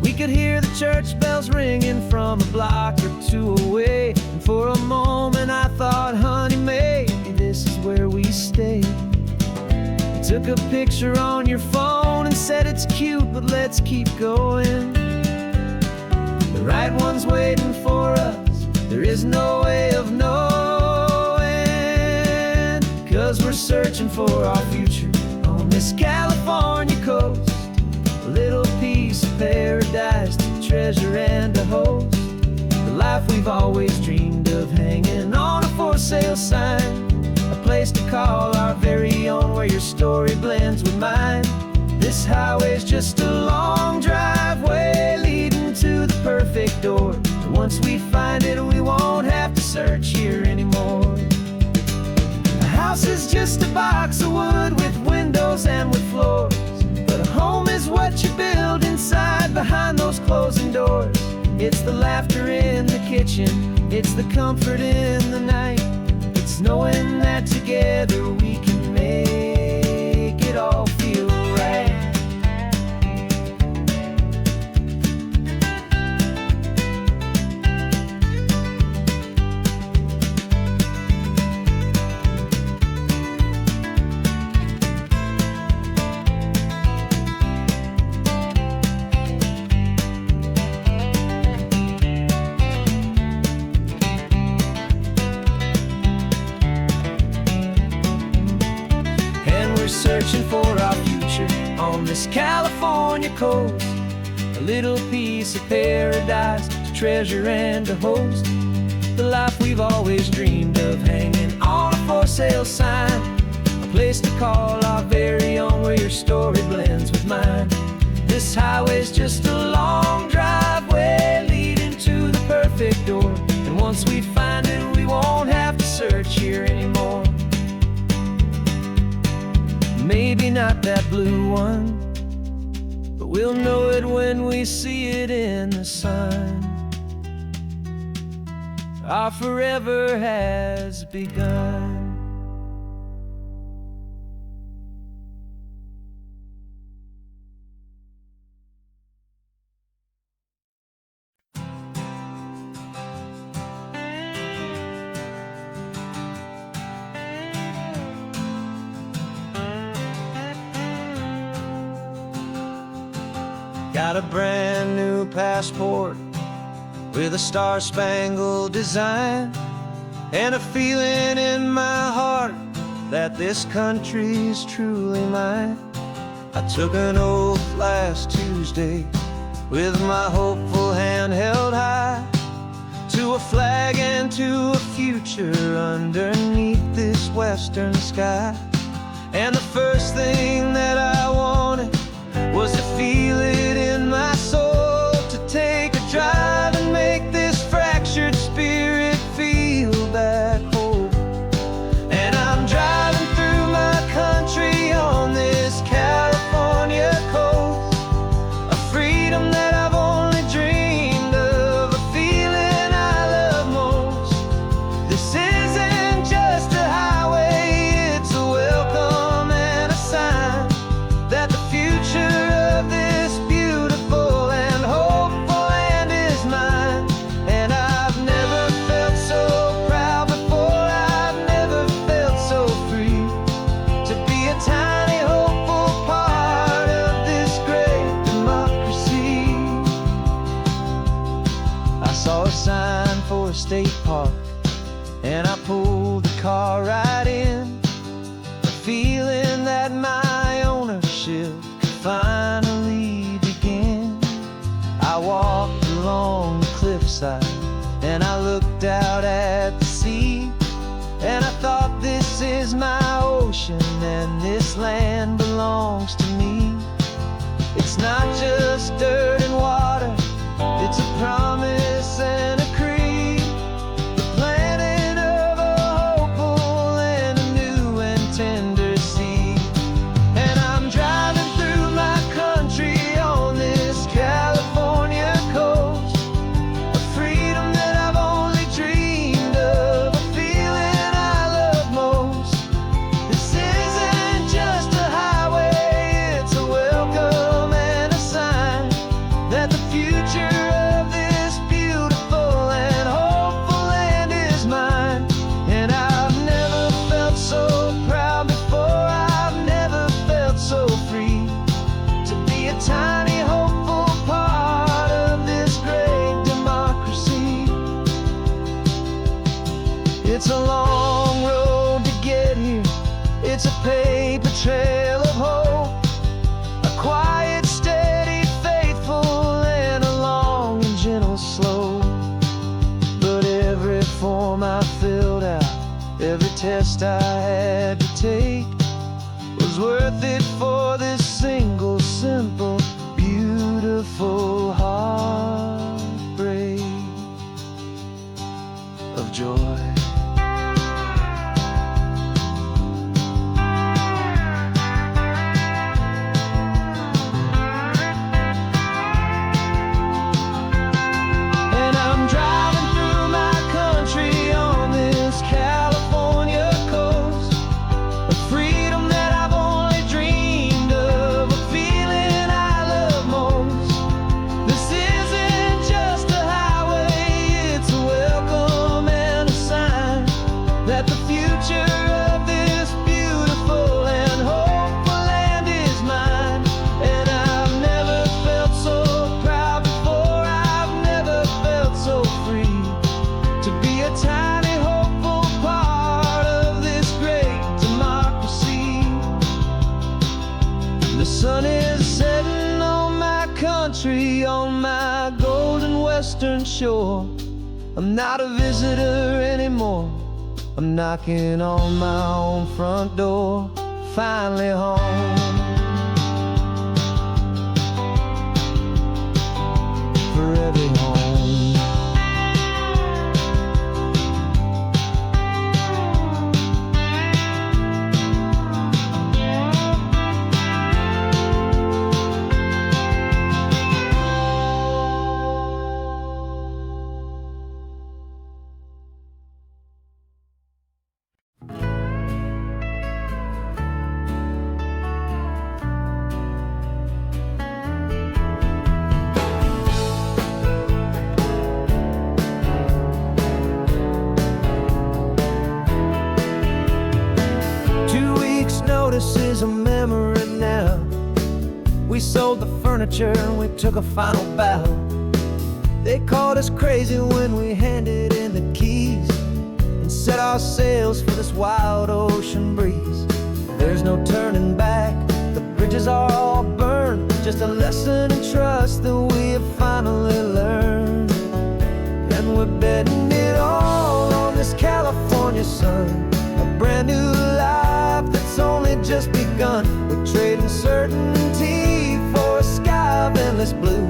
We could hear the church bells ringing from a block or two away, and for a moment I thought, honey, maybe this is where we stay. You took a picture on your phone and said it's cute, but let's keep going. The right one's waiting for us, there is no way of knowing, 'cause we're searching for our future on this California coast, a little piece of paradise to treasure and to host, the life we've always dreamed of, hanging on a for sale sign, a place to call our very own where your story blends with mine. This highway's just a long driveway leading to the perfect door, and once we find it we won't have to search here anymore. A house is just a box of wood with windows and with floors, but a home is what you build inside behind those closing doors. It's the laughter in the kitchen, it's the comfort in the night, it's knowing that together we can make it all feel right. this California coast, a little piece of paradise to treasure and to host. The life we've always dreamed of, hanging on a for sale sign, a place to call our very own, where your story blends with mine. This highway's just a long driveway leading to the perfect door, and once we find it, we won't have to search here anymore. Maybe not that blue one, but we'll know it when we see it in the sun. Our forever has begun. Got a brand new passport with a star-spangled design, and a feeling in my heart that this country's truly mine. I took an oath last Tuesday with my hopeful hand held high, to a flag and to a future underneath this western sky. And the first thing that I wanted was to feel it in my soul, to take a drive and make this fractured spirit feel back home. And I'm driving through my country on this California coast, a freedom that I've only dreamed of, a feeling I love most. This isn't just a highway, it's a welcome and a sign that the future of this beautiful and hopeful land is mine. And I've never felt so proud before, I've never felt so free, to be a tiny hopeful part of this great democracy. I saw a sign for a state park, and I pulled the car right in, a feeling that my ownership could finally begin. I walked along the cliffside and I looked out at the sea, and I thought, this is my ocean and this land belongs to me. It's not just dirt and water, it's a promise and a creed, the planting of a hopeful and a new and tender seed. And I'm driving through my country on this California coast, a freedom that I've only dreamed of, a feeling I love most. This isn't just a highway, it's a welcome and a sign that the future of this beautiful and hopeful land is mine. And I've never felt so proud before, I've never felt so free, to be a tiny hopeful part of this great democracy. It's a long road to get here, it's a paper trail of hope, a quiet, steady, faithful, and a long and gentle slope. But every form I filled out, every test I had to take, was worth it for this single, simple, beautiful heartbreak of joy. And I'm driving through my country on this California coast, a freedom that I've only dreamed of, a feeling I love most. This isn't just a highway, it's a welcome and a sign western shore. I'm not a visitor anymore. I'm knocking on my own front door. Finally home. For every home. Notice is a memory now. We sold the furniture and we took a final bow. They called us crazy when we handed in the keys and set our sails for this wild ocean breeze. There's no turning back, the bridges are all burned. Just a lesson in trust that we have finally learned. And we're betting it all on this California sun. A brand new life that's only just begun. We're trading certainty for a sky of endless blue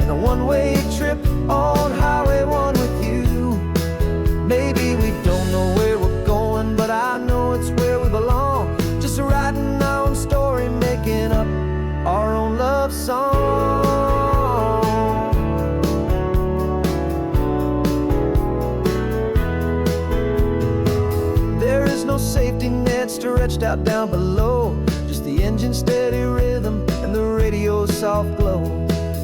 and a one-way trip on Highway 1 with you. Maybe we don't know where we're going, but I know it's where we belong. Just writing our own story, making up our own love song. There is no safety net stretched out down below, just the engine's steady rhythm and the radio's soft glow.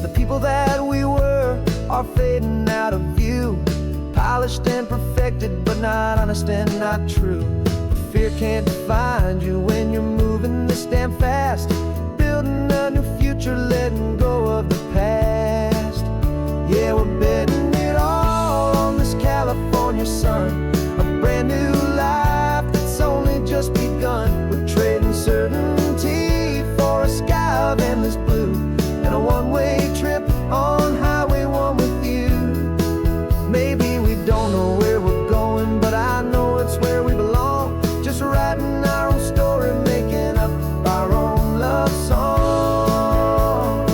The people that we were are fading out of view, polished and perfected, but not honest and not true. Fear can't define you when you're moving this damn fast, building a new future, letting go of the past. Yeah, we're betting it all on this California sun, a brand new life that's only just begun. We're trading certainty for a sky of endless blue and a one-way trip on Highway 1 with you. Maybe we don't know where we're going, but I know it's where we belong. Just writing our own story, making up our own love song.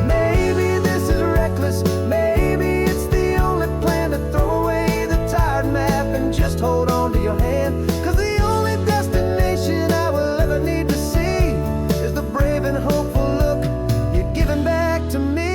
Maybe this is reckless, maybe it's the only plan to throw away the tired map and just hold on to your hand. Cause the only destination I will ever need to see is the brave and hopeful look you're giving back to me.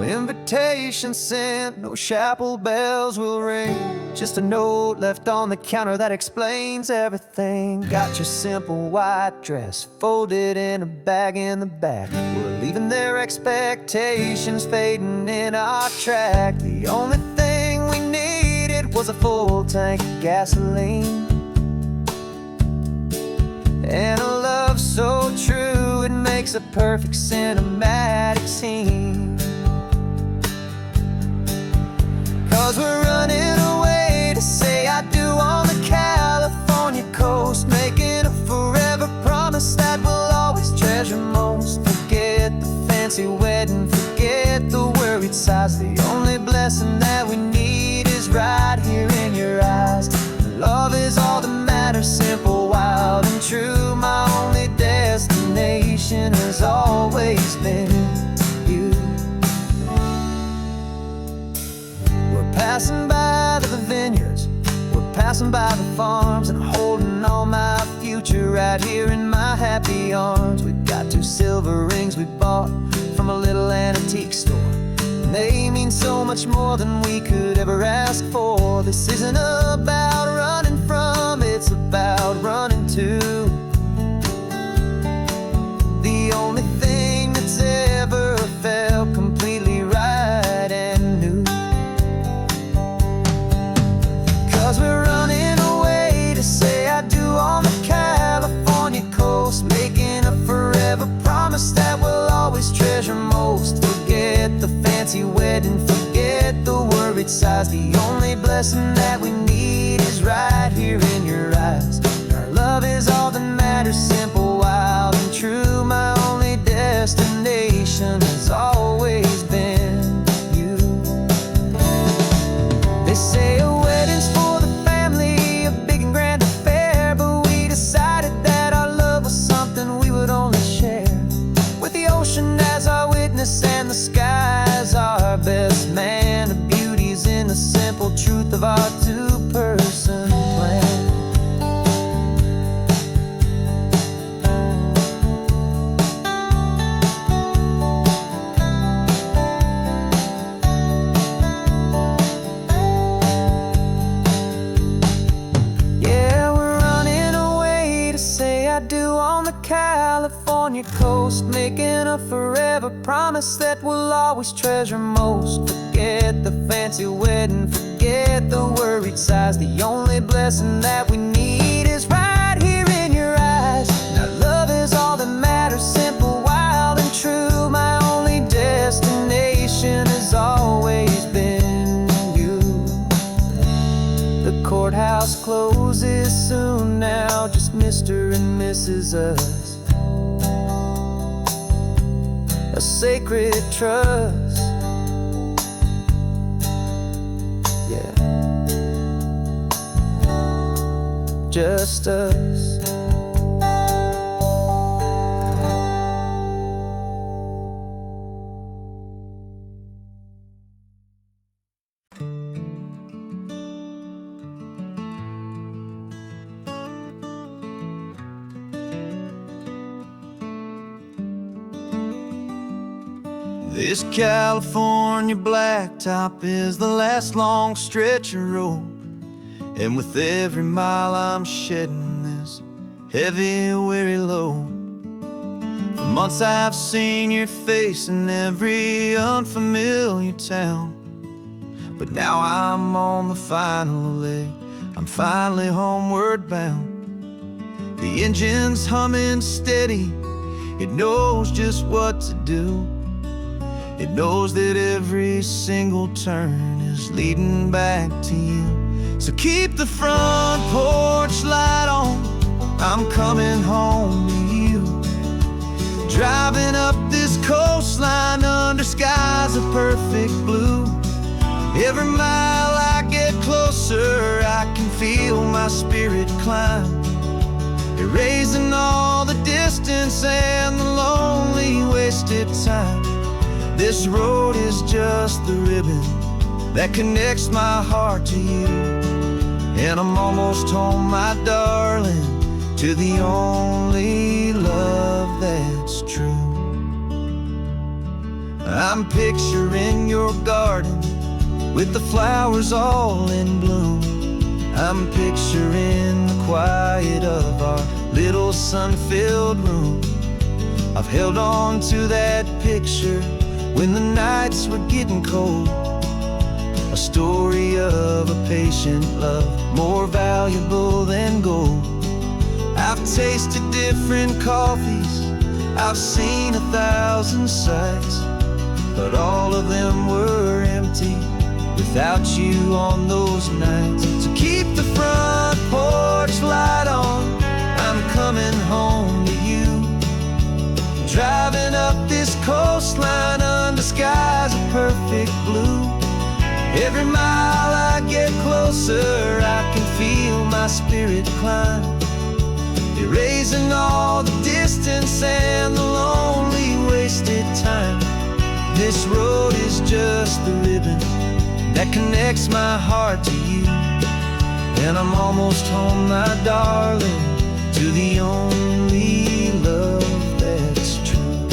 Invitation sent, no chapel bells will ring. Just a note left on the counter that explains everything. Got your simple white dress folded in a bag in the back. We're leaving their expectations fading in our track. The only thing we needed was a full tank of gasoline and a love so true it makes a perfect cinematic scene. Cause we're running away to say I do on the California coast, making a forever promise that we'll always treasure most. Forget the fancy wedding, forget the worried sighs. The only blessing that we need is right here in your eyes. Love is all that matters, simple, wild, always been you. We're passing by the vineyards, we're passing by the farms, and holding all my future right here in my happy arms. We've got 2 silver rings we bought from a little antique store, and they mean so much more than we could ever ask for. This isn't about running from, it's about running to the only thing that's ever felt completely right and new. 'Cause we're running away to say I do on the California coast, making a forever promise that we'll always treasure most. Forget the fancy wedding, forget the worried sighs. The only blessing that we need is right here in your eyes. Our love is all that matters, simple, wild, and true. My only destination has always been you. They say a wedding's for the family, a big and grand affair, but we decided that our love was something we would only share with the ocean as our witness and the sky as our best man. The beauty's in the simple truth of our 2-person plan. Yeah, we're running away to say I do on the California coast, making a forever promise that we'll always treasure most. Forget the fancy wedding, forget the worried sighs. The only blessing that we need is right here in your eyes. Now love is all that matters, simple, wild, and true. My only destination has always been you. The courthouse closes soon now, just Mr. and Mrs. Us, a sacred trust. Yeah, just us. This California blacktop is the last long stretch of road, and with every mile I'm shedding this heavy, weary load. For months I've seen your face in every unfamiliar town, but now I'm on the final leg, I'm finally homeward bound. The engine's humming steady, it knows just what to do. It knows that every single turn is leading back to you. So keep the front porch light on, I'm coming home to you. Driving up this coastline under skies of perfect blue. Every mile I get closer, I can feel my spirit climb, erasing all the distance and the lonely wasted time. This road is just the ribbon that connects my heart to you, and I'm almost home, my darling, to the only love that's true. I'm picturing your garden with the flowers all in bloom. I'm picturing the quiet of our little sun-filled room. I've held on to that picture when the nights were getting cold, a story of a patient love, more valuable than gold. I've tasted different coffees, I've seen 1,000 sights, but all of them were empty without you on those nights. So keep the front porch light on, I'm coming home to you. Driving up this coastline under skies of perfect blue. Every mile I get closer, I can feel my spirit climb, erasing all the distance and the lonely wasted just the ribbon that connects my heart to you. And I'm almost home, my darling, to the only love that's true.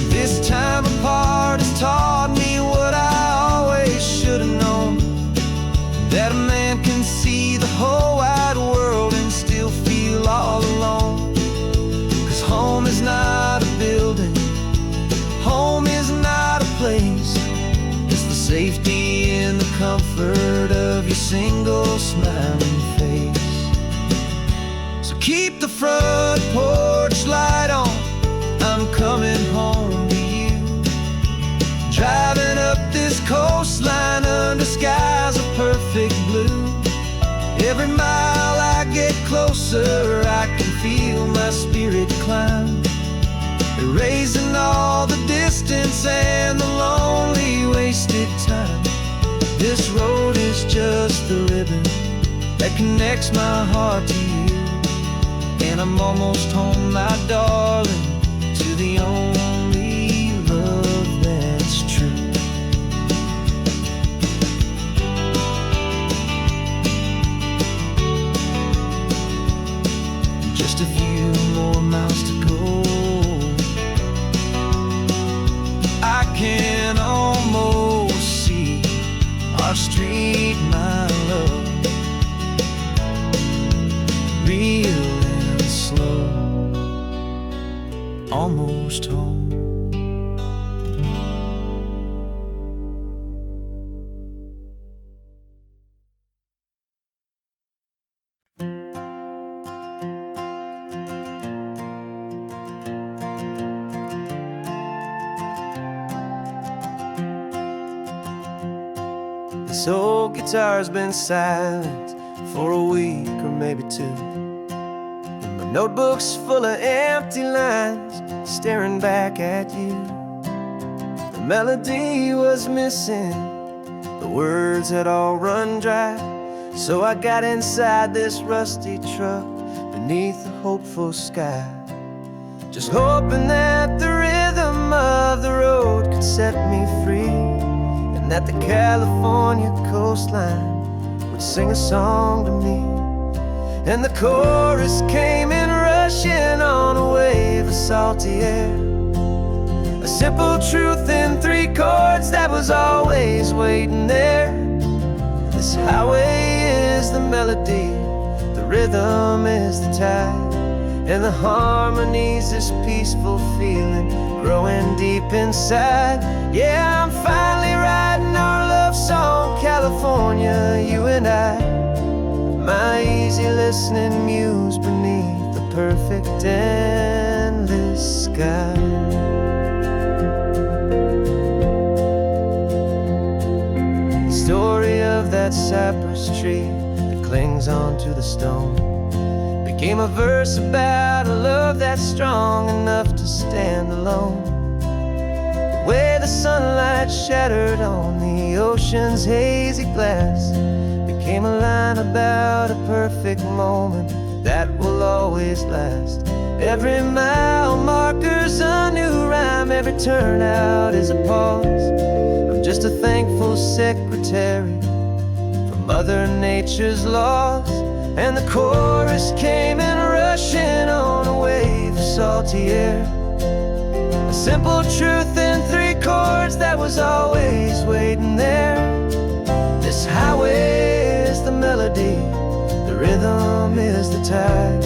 This time apart has taught me what I always should have known, that a man can see the whole wide world and still feel all alone. 'Cause home is not a building, home is not a place, it's the safety and the comfort of your single smiling face. So keep the front porch light on, I'm coming home to you. Driving up this coastline under skies of perfect blue. Every mile I get closer, I can feel my spirit climb, erasing all the distance and the lonely wasted time. This road is just the ribbon that connects my heart to you. And I'm almost home, my darling, to the only love that's true. Just a few more miles to go, I can almost see our street, my love, real and slow, almost home. This old guitar's been silent for a week or maybe two, and my notebook's full of empty lines staring back at you. The melody was missing, the words had all run dry, so I got inside this rusty truck beneath the hopeful sky, just hoping that the rhythm of the road could set me free, and that the California coastline would sing a song to me. And the chorus came in rushing on a wave of salty air, a simple truth in 3 chords that was always waiting there. This highway is the melody, the rhythm is the tide, and the harmony's this peaceful feeling growing deep inside. Yeah, I'm finally writing our love song, California, you and I, my easy listening muse beneath the perfect endless sky. The story of that cypress tree that clings onto the stone became a verse about a love that's strong enough to stand alone. The way the sunlight shattered on the ocean's hazy glass became a line about a perfect moment that will always last. Every mile marker's a new rhyme, every turnout is a pause. I'm just a thankful secretary for Mother Nature's laws. And the chorus came in rushing on a wave of salty air, a simple truth in 3 chords that was always waiting there. This highway is the melody, the rhythm is the tide,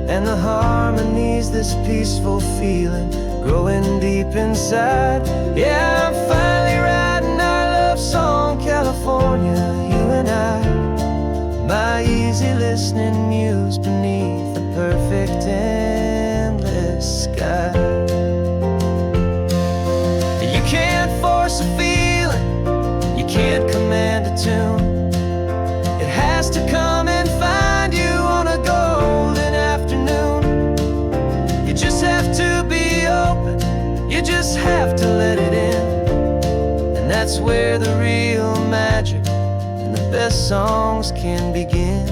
and the harmony's this peaceful feeling growing deep inside. Yeah, I'm finally writing our love song, California, you and I, my easy listening muse beneath the perfect endless sky. You can't force a feeling, you can't command a tune. It has to come and find you on a golden afternoon. You just have to be open, you just have to let it in, and that's where the real magic and the best songs can begin.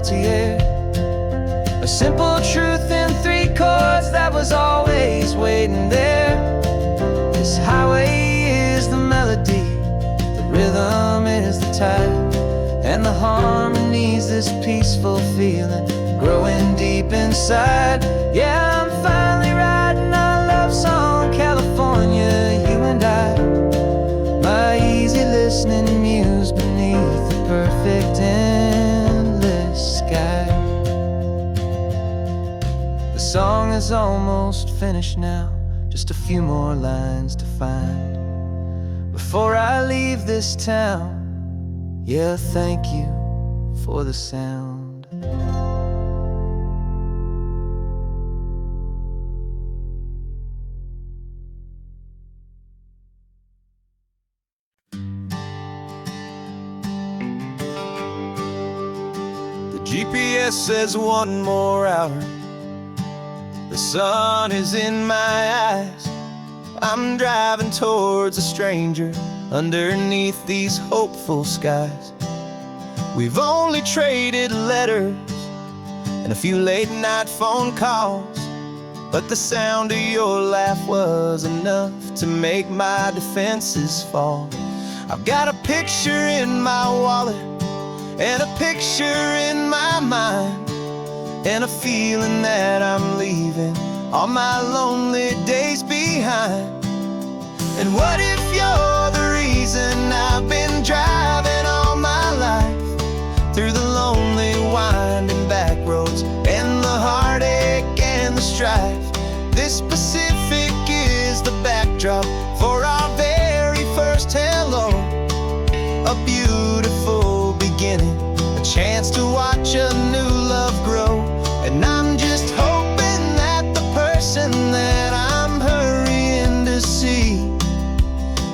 salty air. A simple truth in 3 chords that was always waiting there. This highway is the melody, the rhythm is the tide, and the harmony's this peaceful feeling growing deep inside. Yeah, I'm finally writing our love song, California, you and I. My easy listening muse beneath the perfect endless sky. The song is almost finished now, just a few more lines to find before I leave this town. Yeah, thank you for the sound. GPS says 1 more hour. The sun is in my eyes. I'm driving towards a stranger underneath these hopeful skies. We've only traded letters and a few late night phone calls, but the sound of your laugh was enough to make my defenses fall. I've got a picture in my wallet and a picture in my mind, and a feeling that I'm leaving all my lonely days behind. And what if you're the reason I've been driving all my life, through the lonely winding back roads and the heartache and the strife? This Pacific is the backdrop for our very first hello. A beautiful beginning, a chance to watch a new love grow. And I'm just hoping that the person that I'm hurrying to see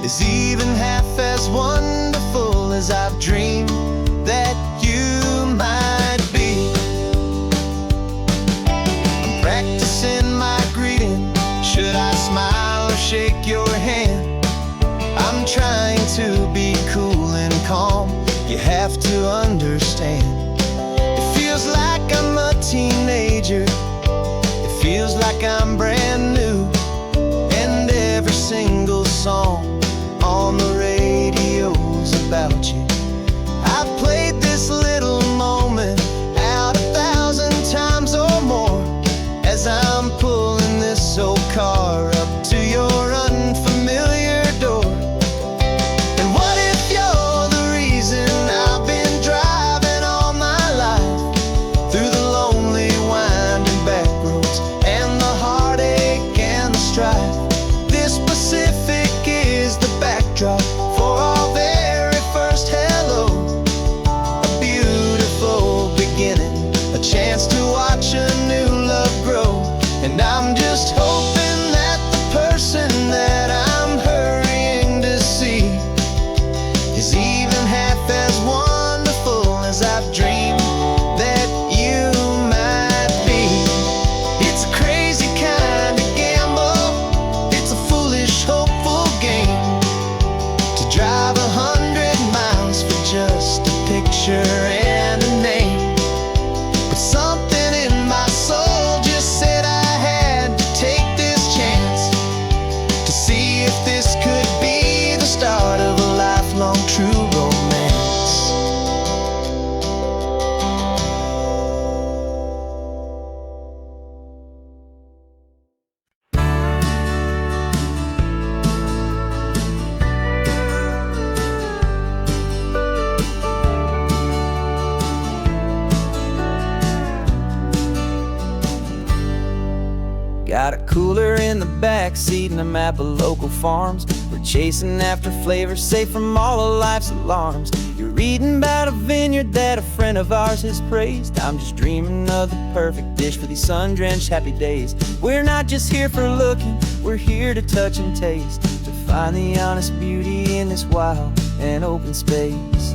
is even half as wonderful as I've dreamed that you might be. I'm practicing my greeting. Should I smile or shake your hand? I'm trying to be cool and calm. You have to understand. It feels like I'm a teenager. It feels like I'm brand new. And every single song on the radio's about you. I've played this little moment out 1,000 times or more as I'm pulling this old car up to your unfamiliar door. And what if you're the reason I've been driving all my life, through the lonely winding back roads and the heartache and the strife? This Pacific is the backdrop for our very first hello. A beautiful beginning, a chance to watch a new love grow. And I'm just hoping that the person that I'm hurrying to see is even half as wonderful as I've dreamed that you might be. It's a crazy kind of gamble. It's a foolish, hopeful game to drive 100 miles for just a picture and a name. But something in my soul just said I had to take this chance to see if this could be the start of a lifelong true romance. Got a cooler in the back seat and a map of local farms. We're chasing after flavors safe from all of life's alarms. You're reading about a vineyard that a friend of ours has praised. I'm just dreaming of the perfect dish for these sun-drenched happy days. We're not just here for looking, we're here to touch and taste, to find the honest beauty in this wild and open space.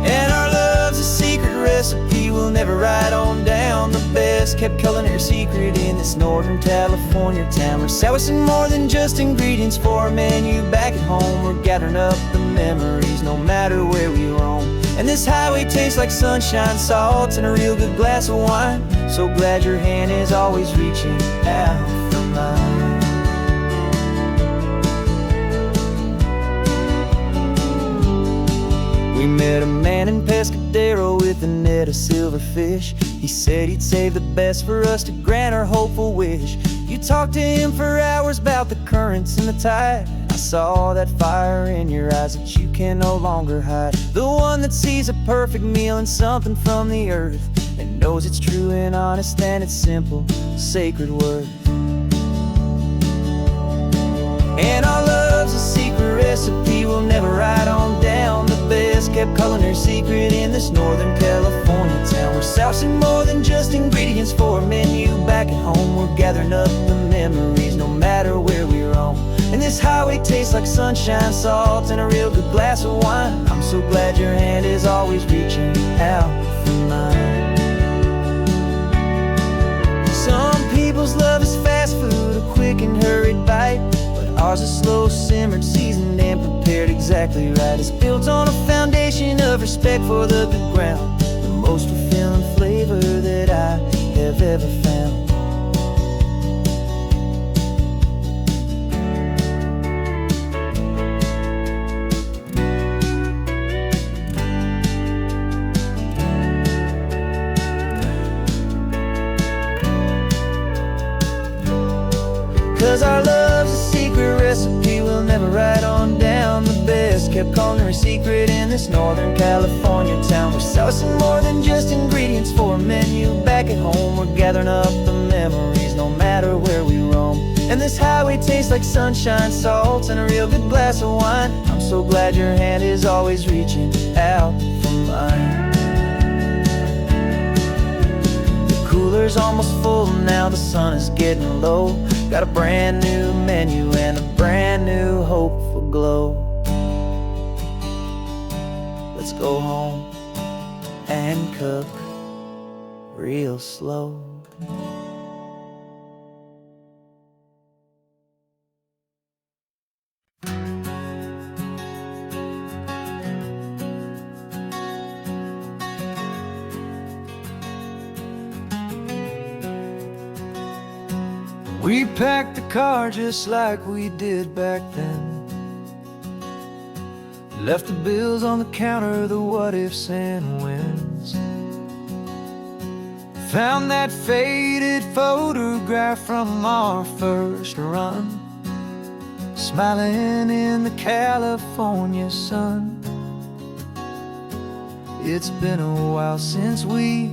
And our love's a secret recipe we'll never write on down. The best kept culinary secret in this Northern California town. We're selling more than just ingredients for a menu back at home. We're gathering up the memories no matter where we roam. And this highway tastes like sunshine, salt, and a real good glass of wine. So glad your hand is always reaching out for mine. We met a man in Pescadero with a net of silverfish. He said he'd save the best for us to grant our hopeful wish. You talked to him for hours about the currents and the tide. I saw that fire in your eyes that you can no longer hide. The one that sees a perfect meal in something from the earth, and knows it's true and honest and it's simple, sacred word. And our love's a secret recipe we'll never write on down. The best kept culinary secret in this Northern California town. We're sourcing more than just ingredients for a menu back at home. We're gathering up the memories no matter where we roam. And this highway tastes like sunshine, salt, and a real good glass of wine. I'm so glad your hand is always reaching out for mine. Some people's love is fast food, a quick and hurried bite, but ours is slow, simmered, seasoned, and prepared exactly right. It's built on a foundation of respect for the good ground, the most fulfilling flavor that I have ever found. 'Cause our love's a secret recipe we'll never write on down. The best kept culinary secret in this Northern California town. We're sourcing more than just ingredients for a menu back at home. We're gathering up the memories no matter where we roam. And this highway tastes like sunshine, salt, and a real good glass of wine. I'm so glad your hand is always reaching out for mine. The cooler's almost full now, the sun is getting low. Got a brand new menu and a brand new hopeful glow. Let's go home and cook real slow. We packed the car just like we did back then. Left the bills on the counter, the what-ifs and whens. Found that faded photograph from our first run, smiling in the California sun. It's been a while since we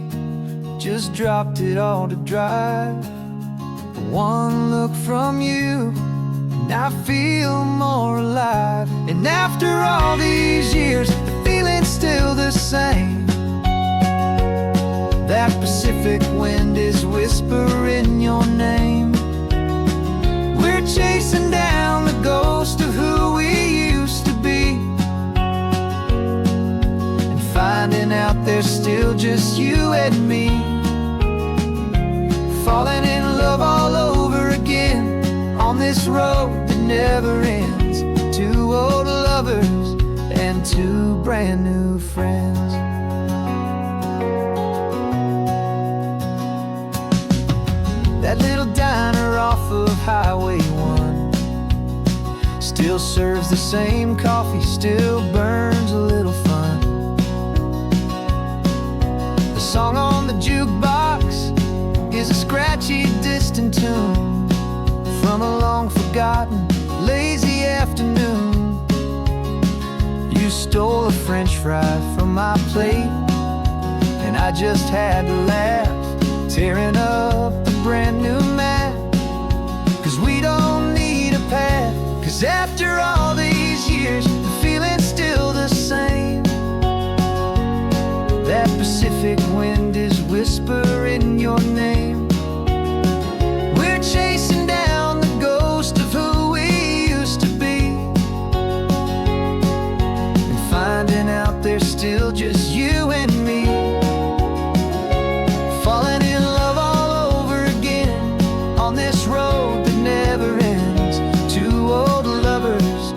just dropped it all to drive. One look from you and I feel more alive. And after all these years, the feeling's still the same. That Pacific wind is whispering your name. We're chasing down the ghost of who we used to be, and finding out there's still just you and me. Falling in love all over again on this road that never ends. Two old lovers and two brand new friends. That little diner off of Highway 1 still serves the same coffee, still burns a little fun. The song on the jukebox is a scratchy, distant tune from a long-forgotten, lazy afternoon. You stole a French fry from my plate, and I just had to laugh, tearing up the brand new map. 'Cause we don't need a path, 'cause after all these years, the feeling's still the same. That Pacific wind is whispering your name. We're chasing down the ghost of who we used to be, and finding out there's still just you and me. Falling in love all over again on this road that never ends. Two old lovers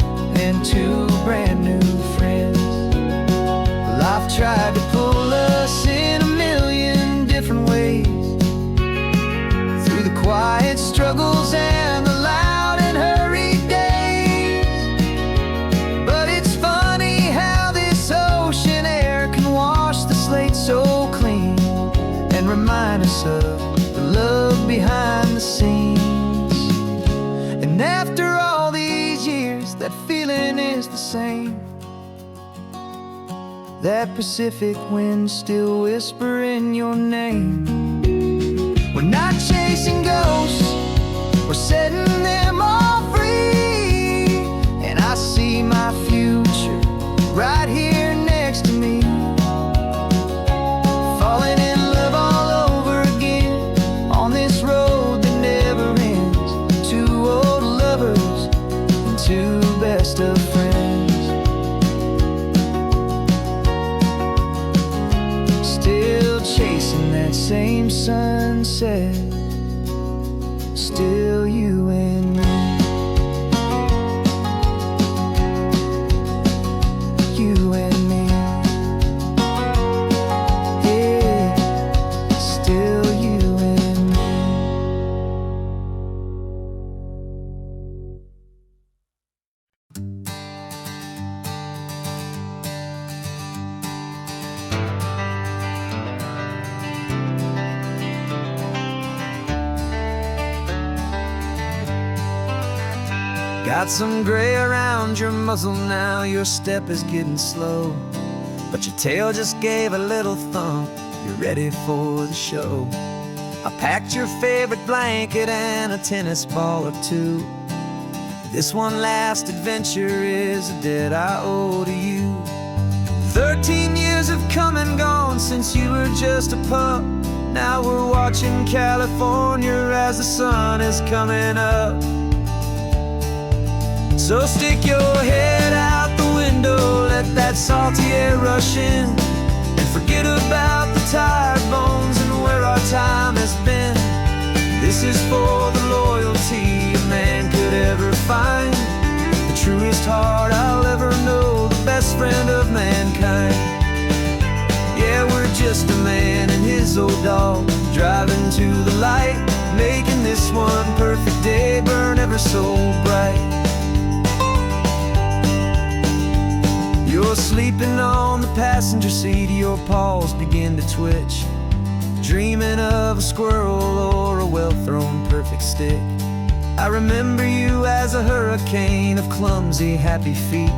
is the same. That Pacific wind still whispering your name. We're not chasing ghosts, we're setting them all free. And I see my future right here next to me, falling in love all over again on this road that never ends. Two old lovers and two best of friends, still chasing that same sunset. Still you and me, you and me, yeah, still you and me. Got some gray around your muzzle now, your step is getting slow, but your tail just gave a little thump, you're ready for the show. I packed your favorite blanket and a tennis ball or two. This one last adventure is a debt I owe to you. 13 years have come and gone since you were just a pup. Now we're watching California as the sun is coming up. So stick your head out the window, let that salty air rush in, and forget about the tired bones and where our time has been. This is for the loyalty a man could ever find, the truest heart I'll ever know, the best friend of mankind. Yeah, we're just a man and his old dog, driving to the light, making this one perfect day burn ever so bright. You're sleeping on the passenger seat, your paws begin to twitch, dreaming of a squirrel or a well-thrown perfect stick. I remember you as a hurricane of clumsy, happy feet.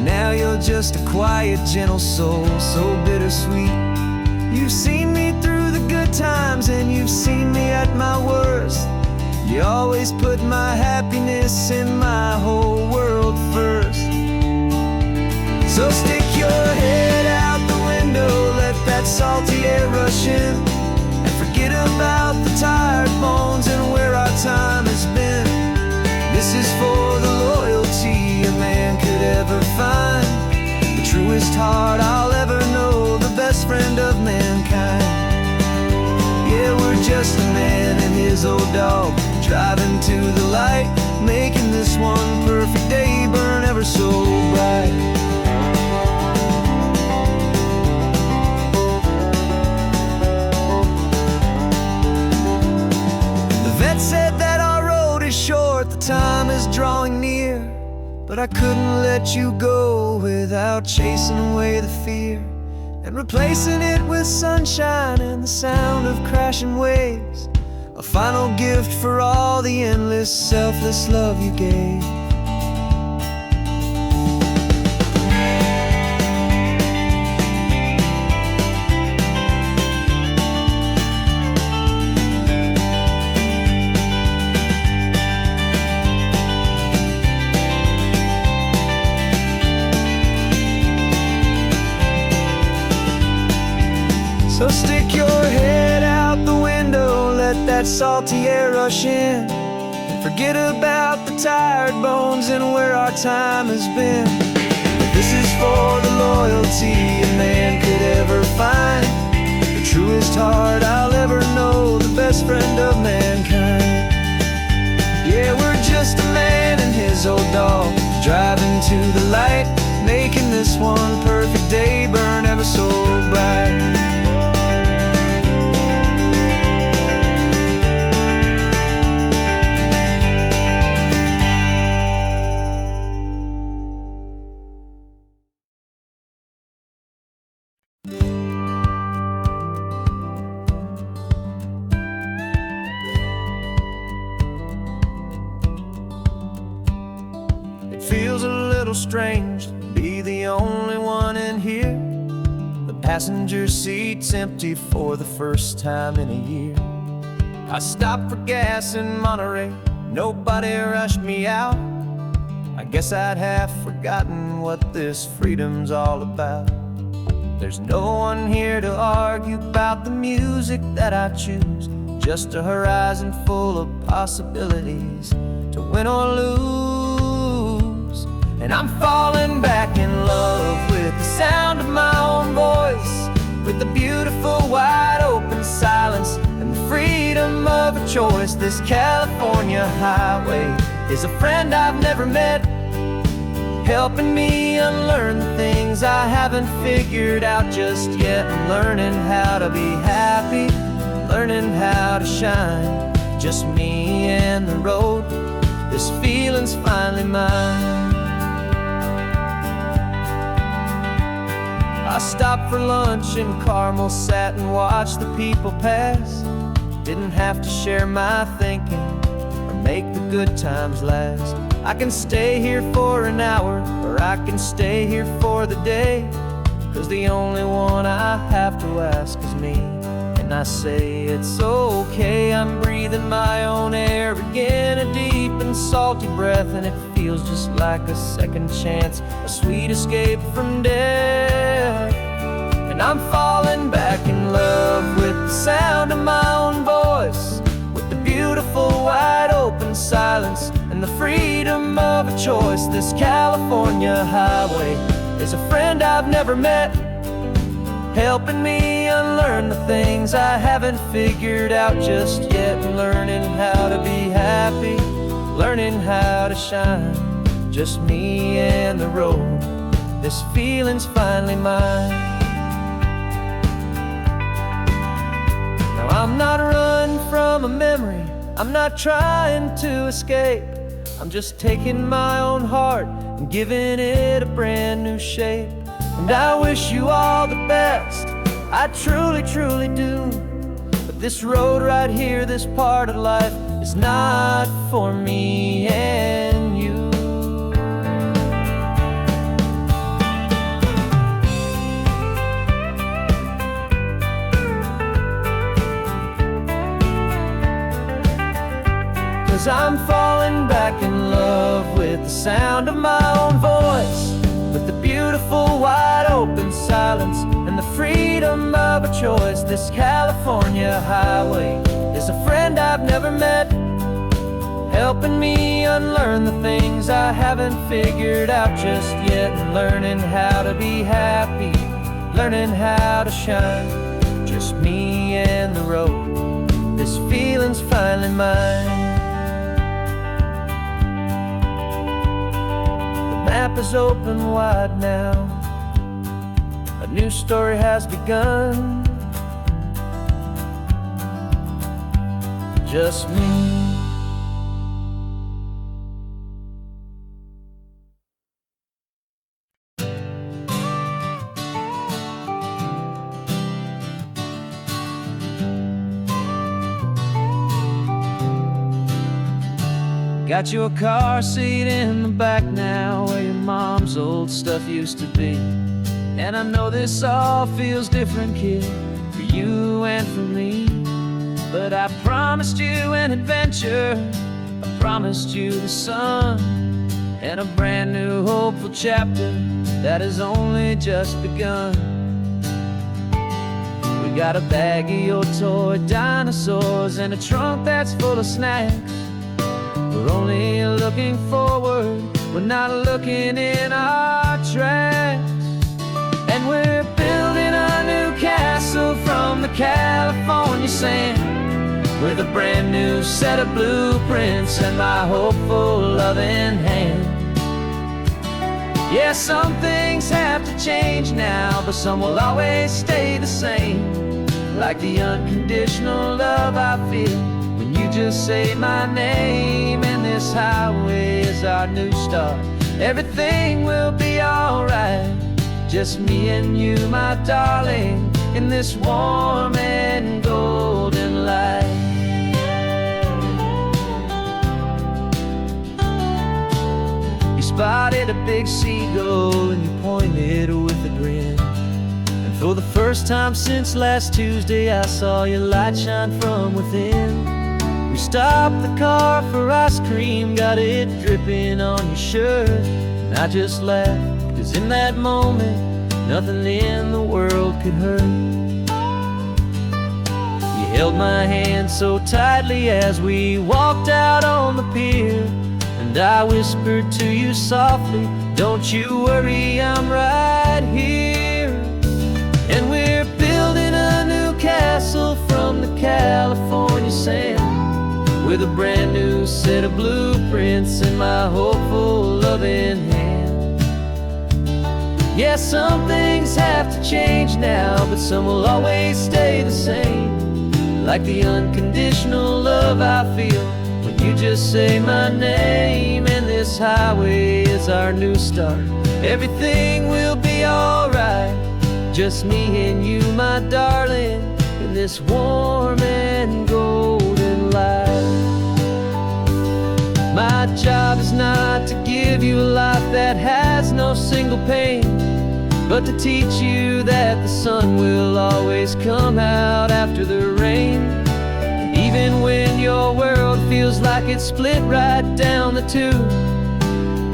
Now you're just a quiet, gentle soul, so bittersweet. You've seen me through the good times and you've seen me at my worst. You always put my happiness and my whole world first. So stick your head out the window, let that salty air rush in, and forget about the tired bones and where our time has been. This is for the loyalty a man could ever find, the truest heart I'll ever know, the best friend of mankind. Yeah, we're just a man and his old dog, driving to the light, making this one perfect day burn ever so bright. Said that our road is short, the time is drawing near, but I couldn't let you go without chasing away the fear and replacing it with sunshine and the sound of crashing waves, a final gift for all the endless, selfless love you gave. So stick your head out the window, let that salty air rush in, and forget about the tired bones and where our time has been. This is for the loyalty a man could ever find, the truest heart I'll ever know, the best friend of mankind. Yeah, we're just a man and his old dog, driving to the light, making this one perfect day burn ever so bright. Feels a little strange to be the only one in here. The passenger seat's empty for the first time in a year. I stopped for gas in Monterey, nobody rushed me out. I guess I'd have forgotten what this freedom's all about. There's no one here to argue about the music that I choose, just a horizon full of possibilities to win or lose. And I'm falling back in love with the sound of my own voice, with the beautiful wide open silence and the freedom of a choice. This California highway is a friend I've never met, helping me unlearn the things I haven't figured out just yet. I'm learning how to be happy, learning how to shine, just me and the road. This feeling's finally mine. I stopped for lunch in Carmel, sat and watched the people pass. Didn't have to share my thinking or make the good times last. I can stay here for an hour, or I can stay here for the day, 'cause the only one I have to ask is me. And I say it's okay, I'm breathing my own air again, a deep and salty breath, and it feels just like a second chance, a sweet escape from death. And I'm falling back in love with the sound of my own voice, with the beautiful wide open silence and the freedom of a choice. This California highway is a friend I've never met, helping me unlearn the things I haven't figured out just yet. Learning how to be happy, learning how to shine, just me and the road. This feeling's finally mine. Now I'm not running from a memory, I'm not trying to escape. I'm just taking my own heart and giving it a brand new shape. And I wish you all the best, I truly, truly do. But this road right here, this part of life, is not for me and you. Cause I'm falling back in love with the sound of my own voice, with the beautiful wide open silence and the freedom of a choice. This California highway is a friend I've never met, helping me unlearn the things I haven't figured out just yet. And learning how to be happy, learning how to shine, just me and the road. This feeling's finally mine. The map is open wide now, a new story has begun, just me. Got your car seat in the back now, where your mom's old stuff used to be. And I know this all feels different, kid, for you and for me. But I promised you an adventure, I promised you the sun, and a brand new hopeful chapter that has only just begun. We got a bag of your toy dinosaurs and a trunk that's full of snacks. We're only looking forward, we're not looking in our tracks. And we're building a new castle from the California sand, with a brand new set of blueprints and my hopeful loving hand. Yeah, some things have to change now, but some will always stay the same. Like the unconditional love I feel when you just say my name. And this highway is our new start, everything will be alright. Just me and you, my darling, in this warm and golden light. spotted a big seagull and you pointed with a grin. And for the first time since last Tuesday, I saw your light shine from within. We stopped the car for ice cream, got it dripping on your shirt. And I just laughed, 'cause in that moment, nothing in the world could hurt. You held my hand so tightly as we walked out on the pier, and I whispered to you softly, don't you worry, I'm right here. And we're building a new castle from the California sand, with a brand new set of blueprints in my hopeful, loving hand. Yeah, some things have to change now, but some will always stay the same. Like the unconditional love I feel when you just say my name. And this highway is our new start. Everything will be alright, just me and you, my darling, in this warm and golden light. My job is not to give you a life that has no single pain, but to teach you that the sun will always come out after the rain. And even when your world feels like it's split right down the two,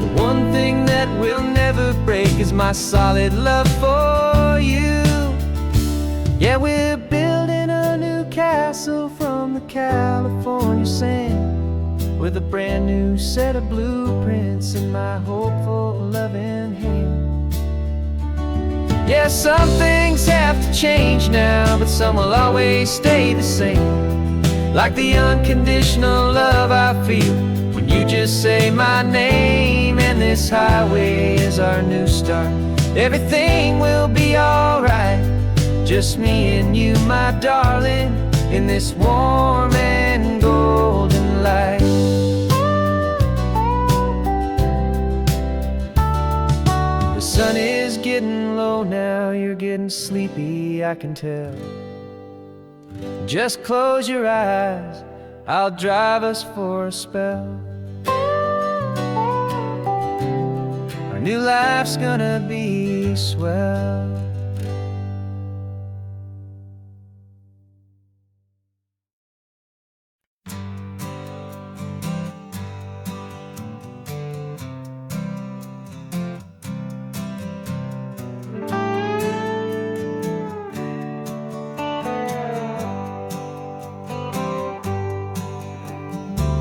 the one thing that will never break is my solid love for you. Yeah, we're building a new castle from the California sand, with a brand new set of blueprints in my hopeful, loving hand. Yeah, some things have to change now, but some will always stay the same. Like the unconditional love I feel when you just say my name. And this highway is our new start. Everything will be alright, just me and you, my darling, in this warm and golden light. The sun is getting low now, you're getting sleepy, I can tell. Just close your eyes, I'll drive us for a spell. Our new life's gonna be swell.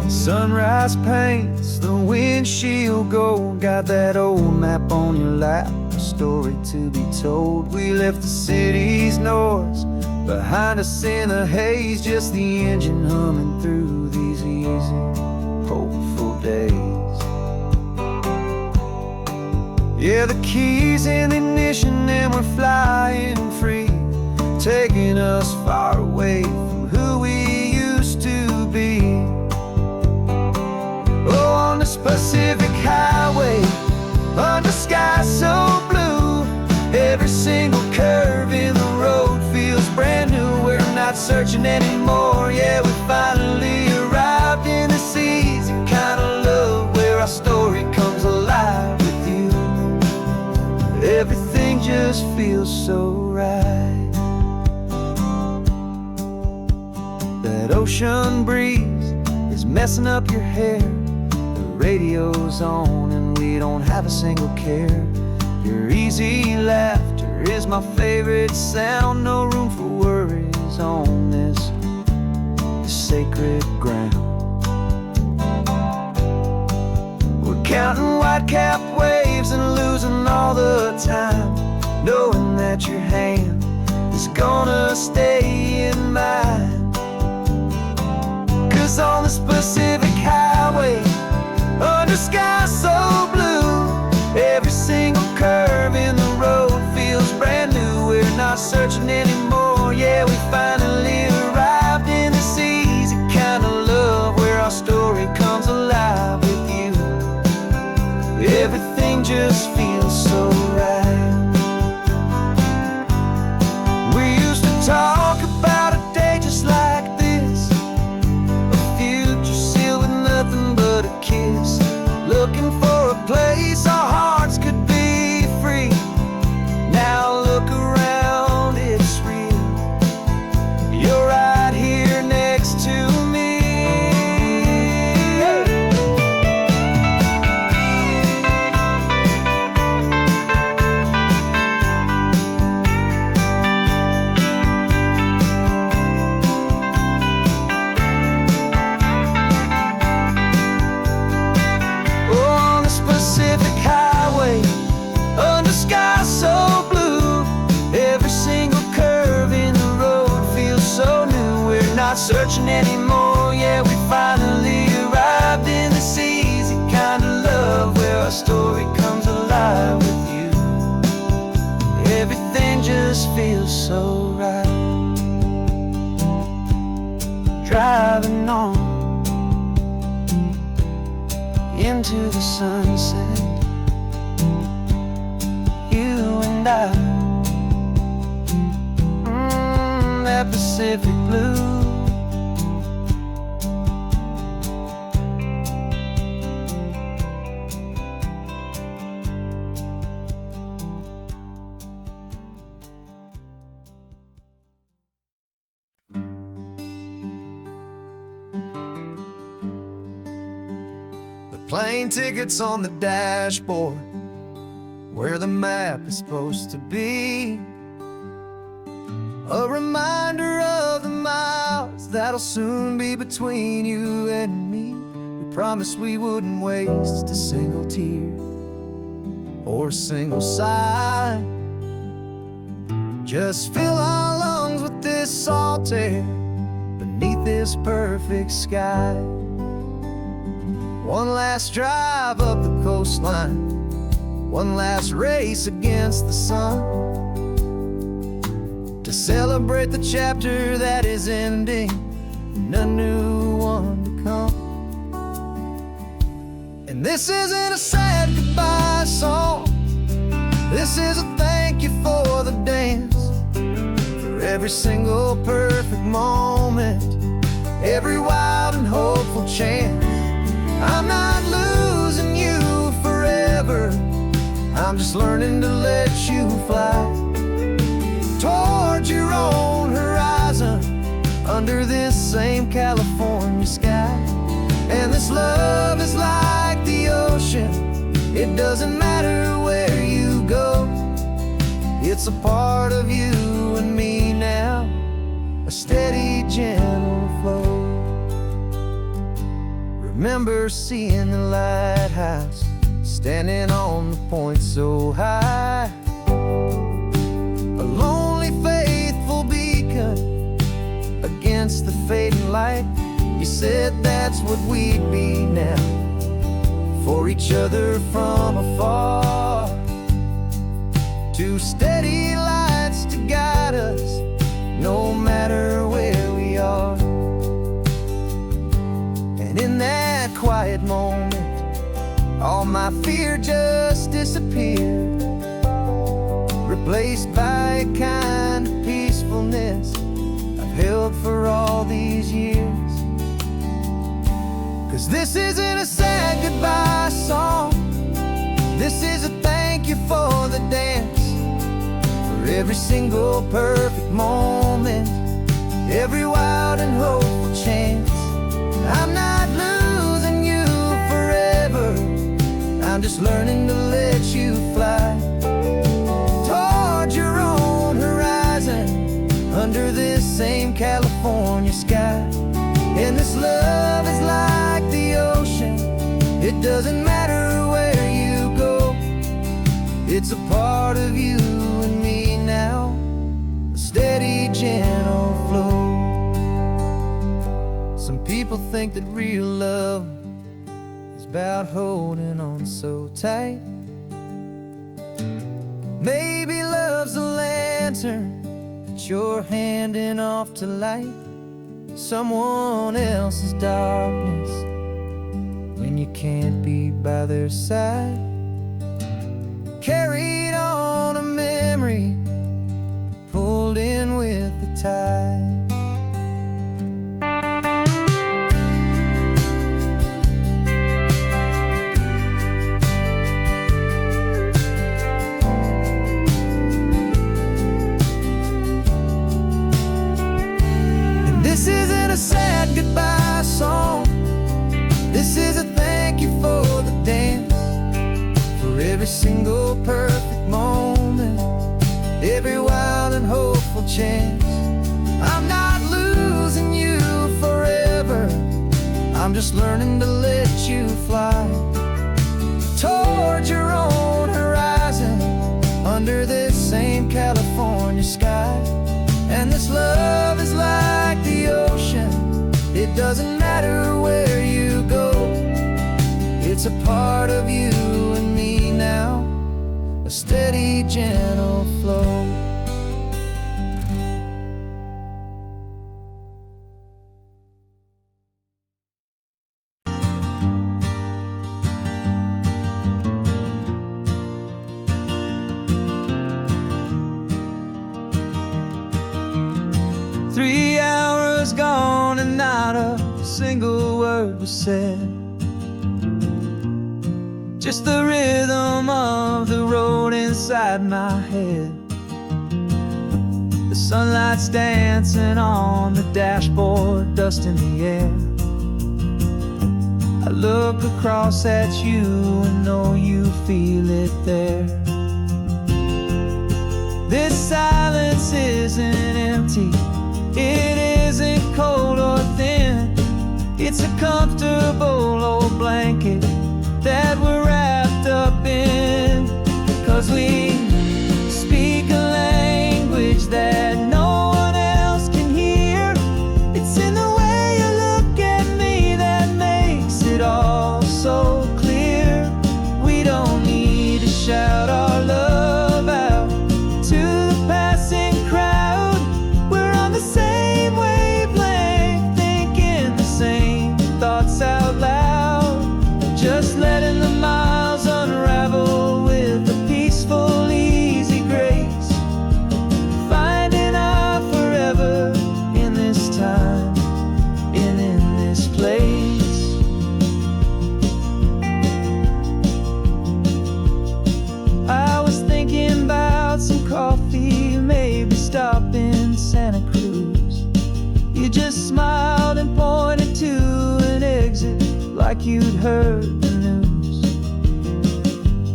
Sunrise paints the windshield gold. Got that old map on your lap, a story to be told. We left the city's noise behind us in the haze, just the engine humming through these easy, hopeful days. Yeah, the keys in the ignition and we're flying free, taking us far away from who we used to be. Oh, on this Pacific highway, under sky so blue, every single curve in the road feels brand new. We're not searching anymore, yeah, we finally arrived in this easy kind of love, where our story comes alive with you. Everything just feels so right. That ocean breeze is messing up your hair, radio's on and we don't have a single care. Your easy laughter is my favorite sound. No room for worries on this sacred ground. We're counting white-capped waves and losing all the time, knowing that your hand is gonna stay in mine. 'Cause on this Pacific highway, under sky so blue, every single curve in the road feels brand new. We're not searching anymore, yeah, we finally arrived in this easy kind of love, where our story comes alive with you. Everything just feels so right. We used to talk about a day just like this, a future sealed with nothing but a kiss, looking for a place into the sunset. You and I, that Pacific blue. Plane tickets on the dashboard, where the map is supposed to be. A reminder of the miles that'll soon be between you and me. We promised we wouldn't waste a single tear or a single sigh. Just fill our lungs with this salt air beneath this perfect sky. One last drive up the coastline, one last race against the sun, to celebrate the chapter that is ending and a new one to come. And this isn't a sad goodbye song, this is a thank you for the dance, for every single perfect moment, every wild and hopeful chance. I'm not losing you forever, I'm just learning to let you fly towards your own horizon, under this same California sky. And this love is like the ocean, it doesn't matter where you go, it's a part of you and me now, a steady, gentle flow. Remember seeing the lighthouse, standing on the point so high, a lonely, faithful beacon against the fading light. You said that's what we'd be now, for each other from afar. Two steady lights to guide us, no matter where we are. And in that quiet moment, all my fear just disappeared, replaced by a kind of peacefulness I've held for all these years. 'Cause this isn't a sad goodbye song, this is a thank you for the dance, for every single perfect moment, every wild and hopeful chance. I'm not losing you forever, I'm just learning to let you fly towards your own horizon, under this same California sky. And this love is like the ocean, it doesn't matter where you go, it's a part of you and me now, a steady, gentle flow. Some people think that real love is about holding on so tight. Maybe love's a lantern that you're handing off to light someone else's darkness when you can't be by their side. Carried on a memory, pulled in with the tide. This isn't a sad goodbye song, this is a thank you for the dance, for every single perfect moment, every wild and hopeful chance. I'm not losing you forever, I'm just learning to let you fly towards your own horizon, under this same California sky. And this love is like the ocean, it doesn't matter where you go, it's a part of you and me now, a steady, gentle flow. single word was said. Just the rhythm of the road inside my head. The sunlight's dancing on the dashboard, dust in the air. I look across at you and know you feel it there. This silence isn't empty, it isn't cold or thin. It's a comfortable old blanket that we're wrapped up in. 'Cause we speak a language that no one else can hear. It's in the way you look at me that makes it all so clear. We don't need to shout our love out to the passing crowd. We're on the same wavelength, thinking the same thoughts out loud. Just letting the miles unravel with a peaceful, easy grace. Finding our forever in this time and in this place. I was thinking about some coffee, maybe stop in Santa Cruz. You just smiled and pointed to an exit like you'd heard the news.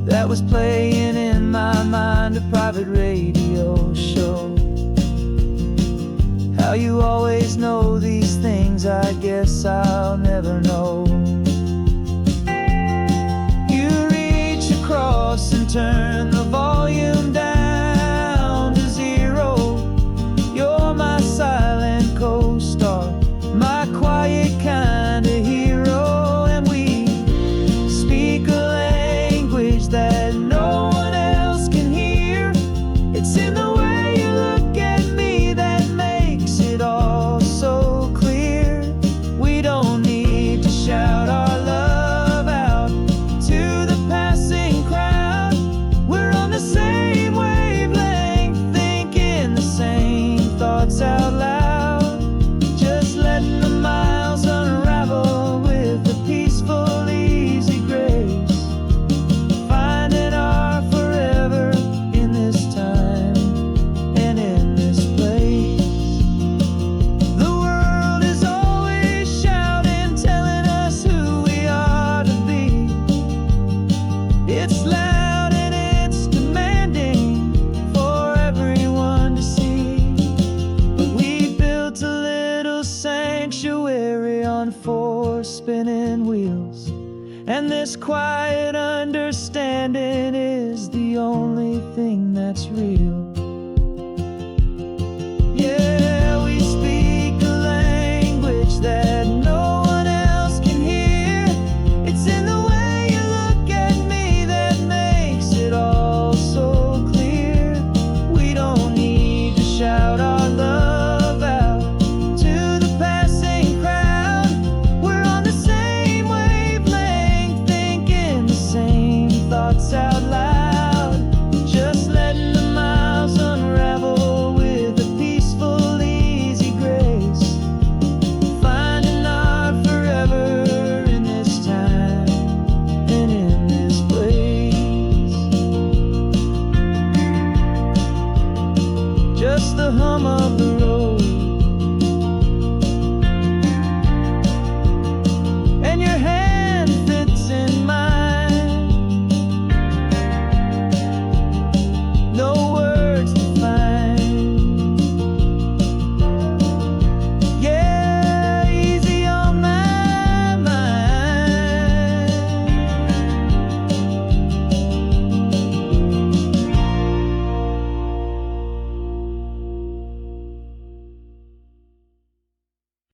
That was playing in my mind, a private radio show. How you always know these things, I guess I'll never know. You reach across and turn the volume down to zero. You're my silent co-star, my quiet kind of hero. And we speak a language that no one else can hear. It's in the way you look at me that makes it all so clear. We don't need to shout our love out to the passing crowd. We're on the same wavelength, thinking the same thoughts out loud. Just letting the miles unravel with a peaceful, easy grace. Finding our forever in this time and in this place. The world is always shouting, telling us who we are to be. It's loud and it's demanding for everyone to see. But we built a little sanctuary on four spinning wheels, and this quiet understanding is the only thing that's real.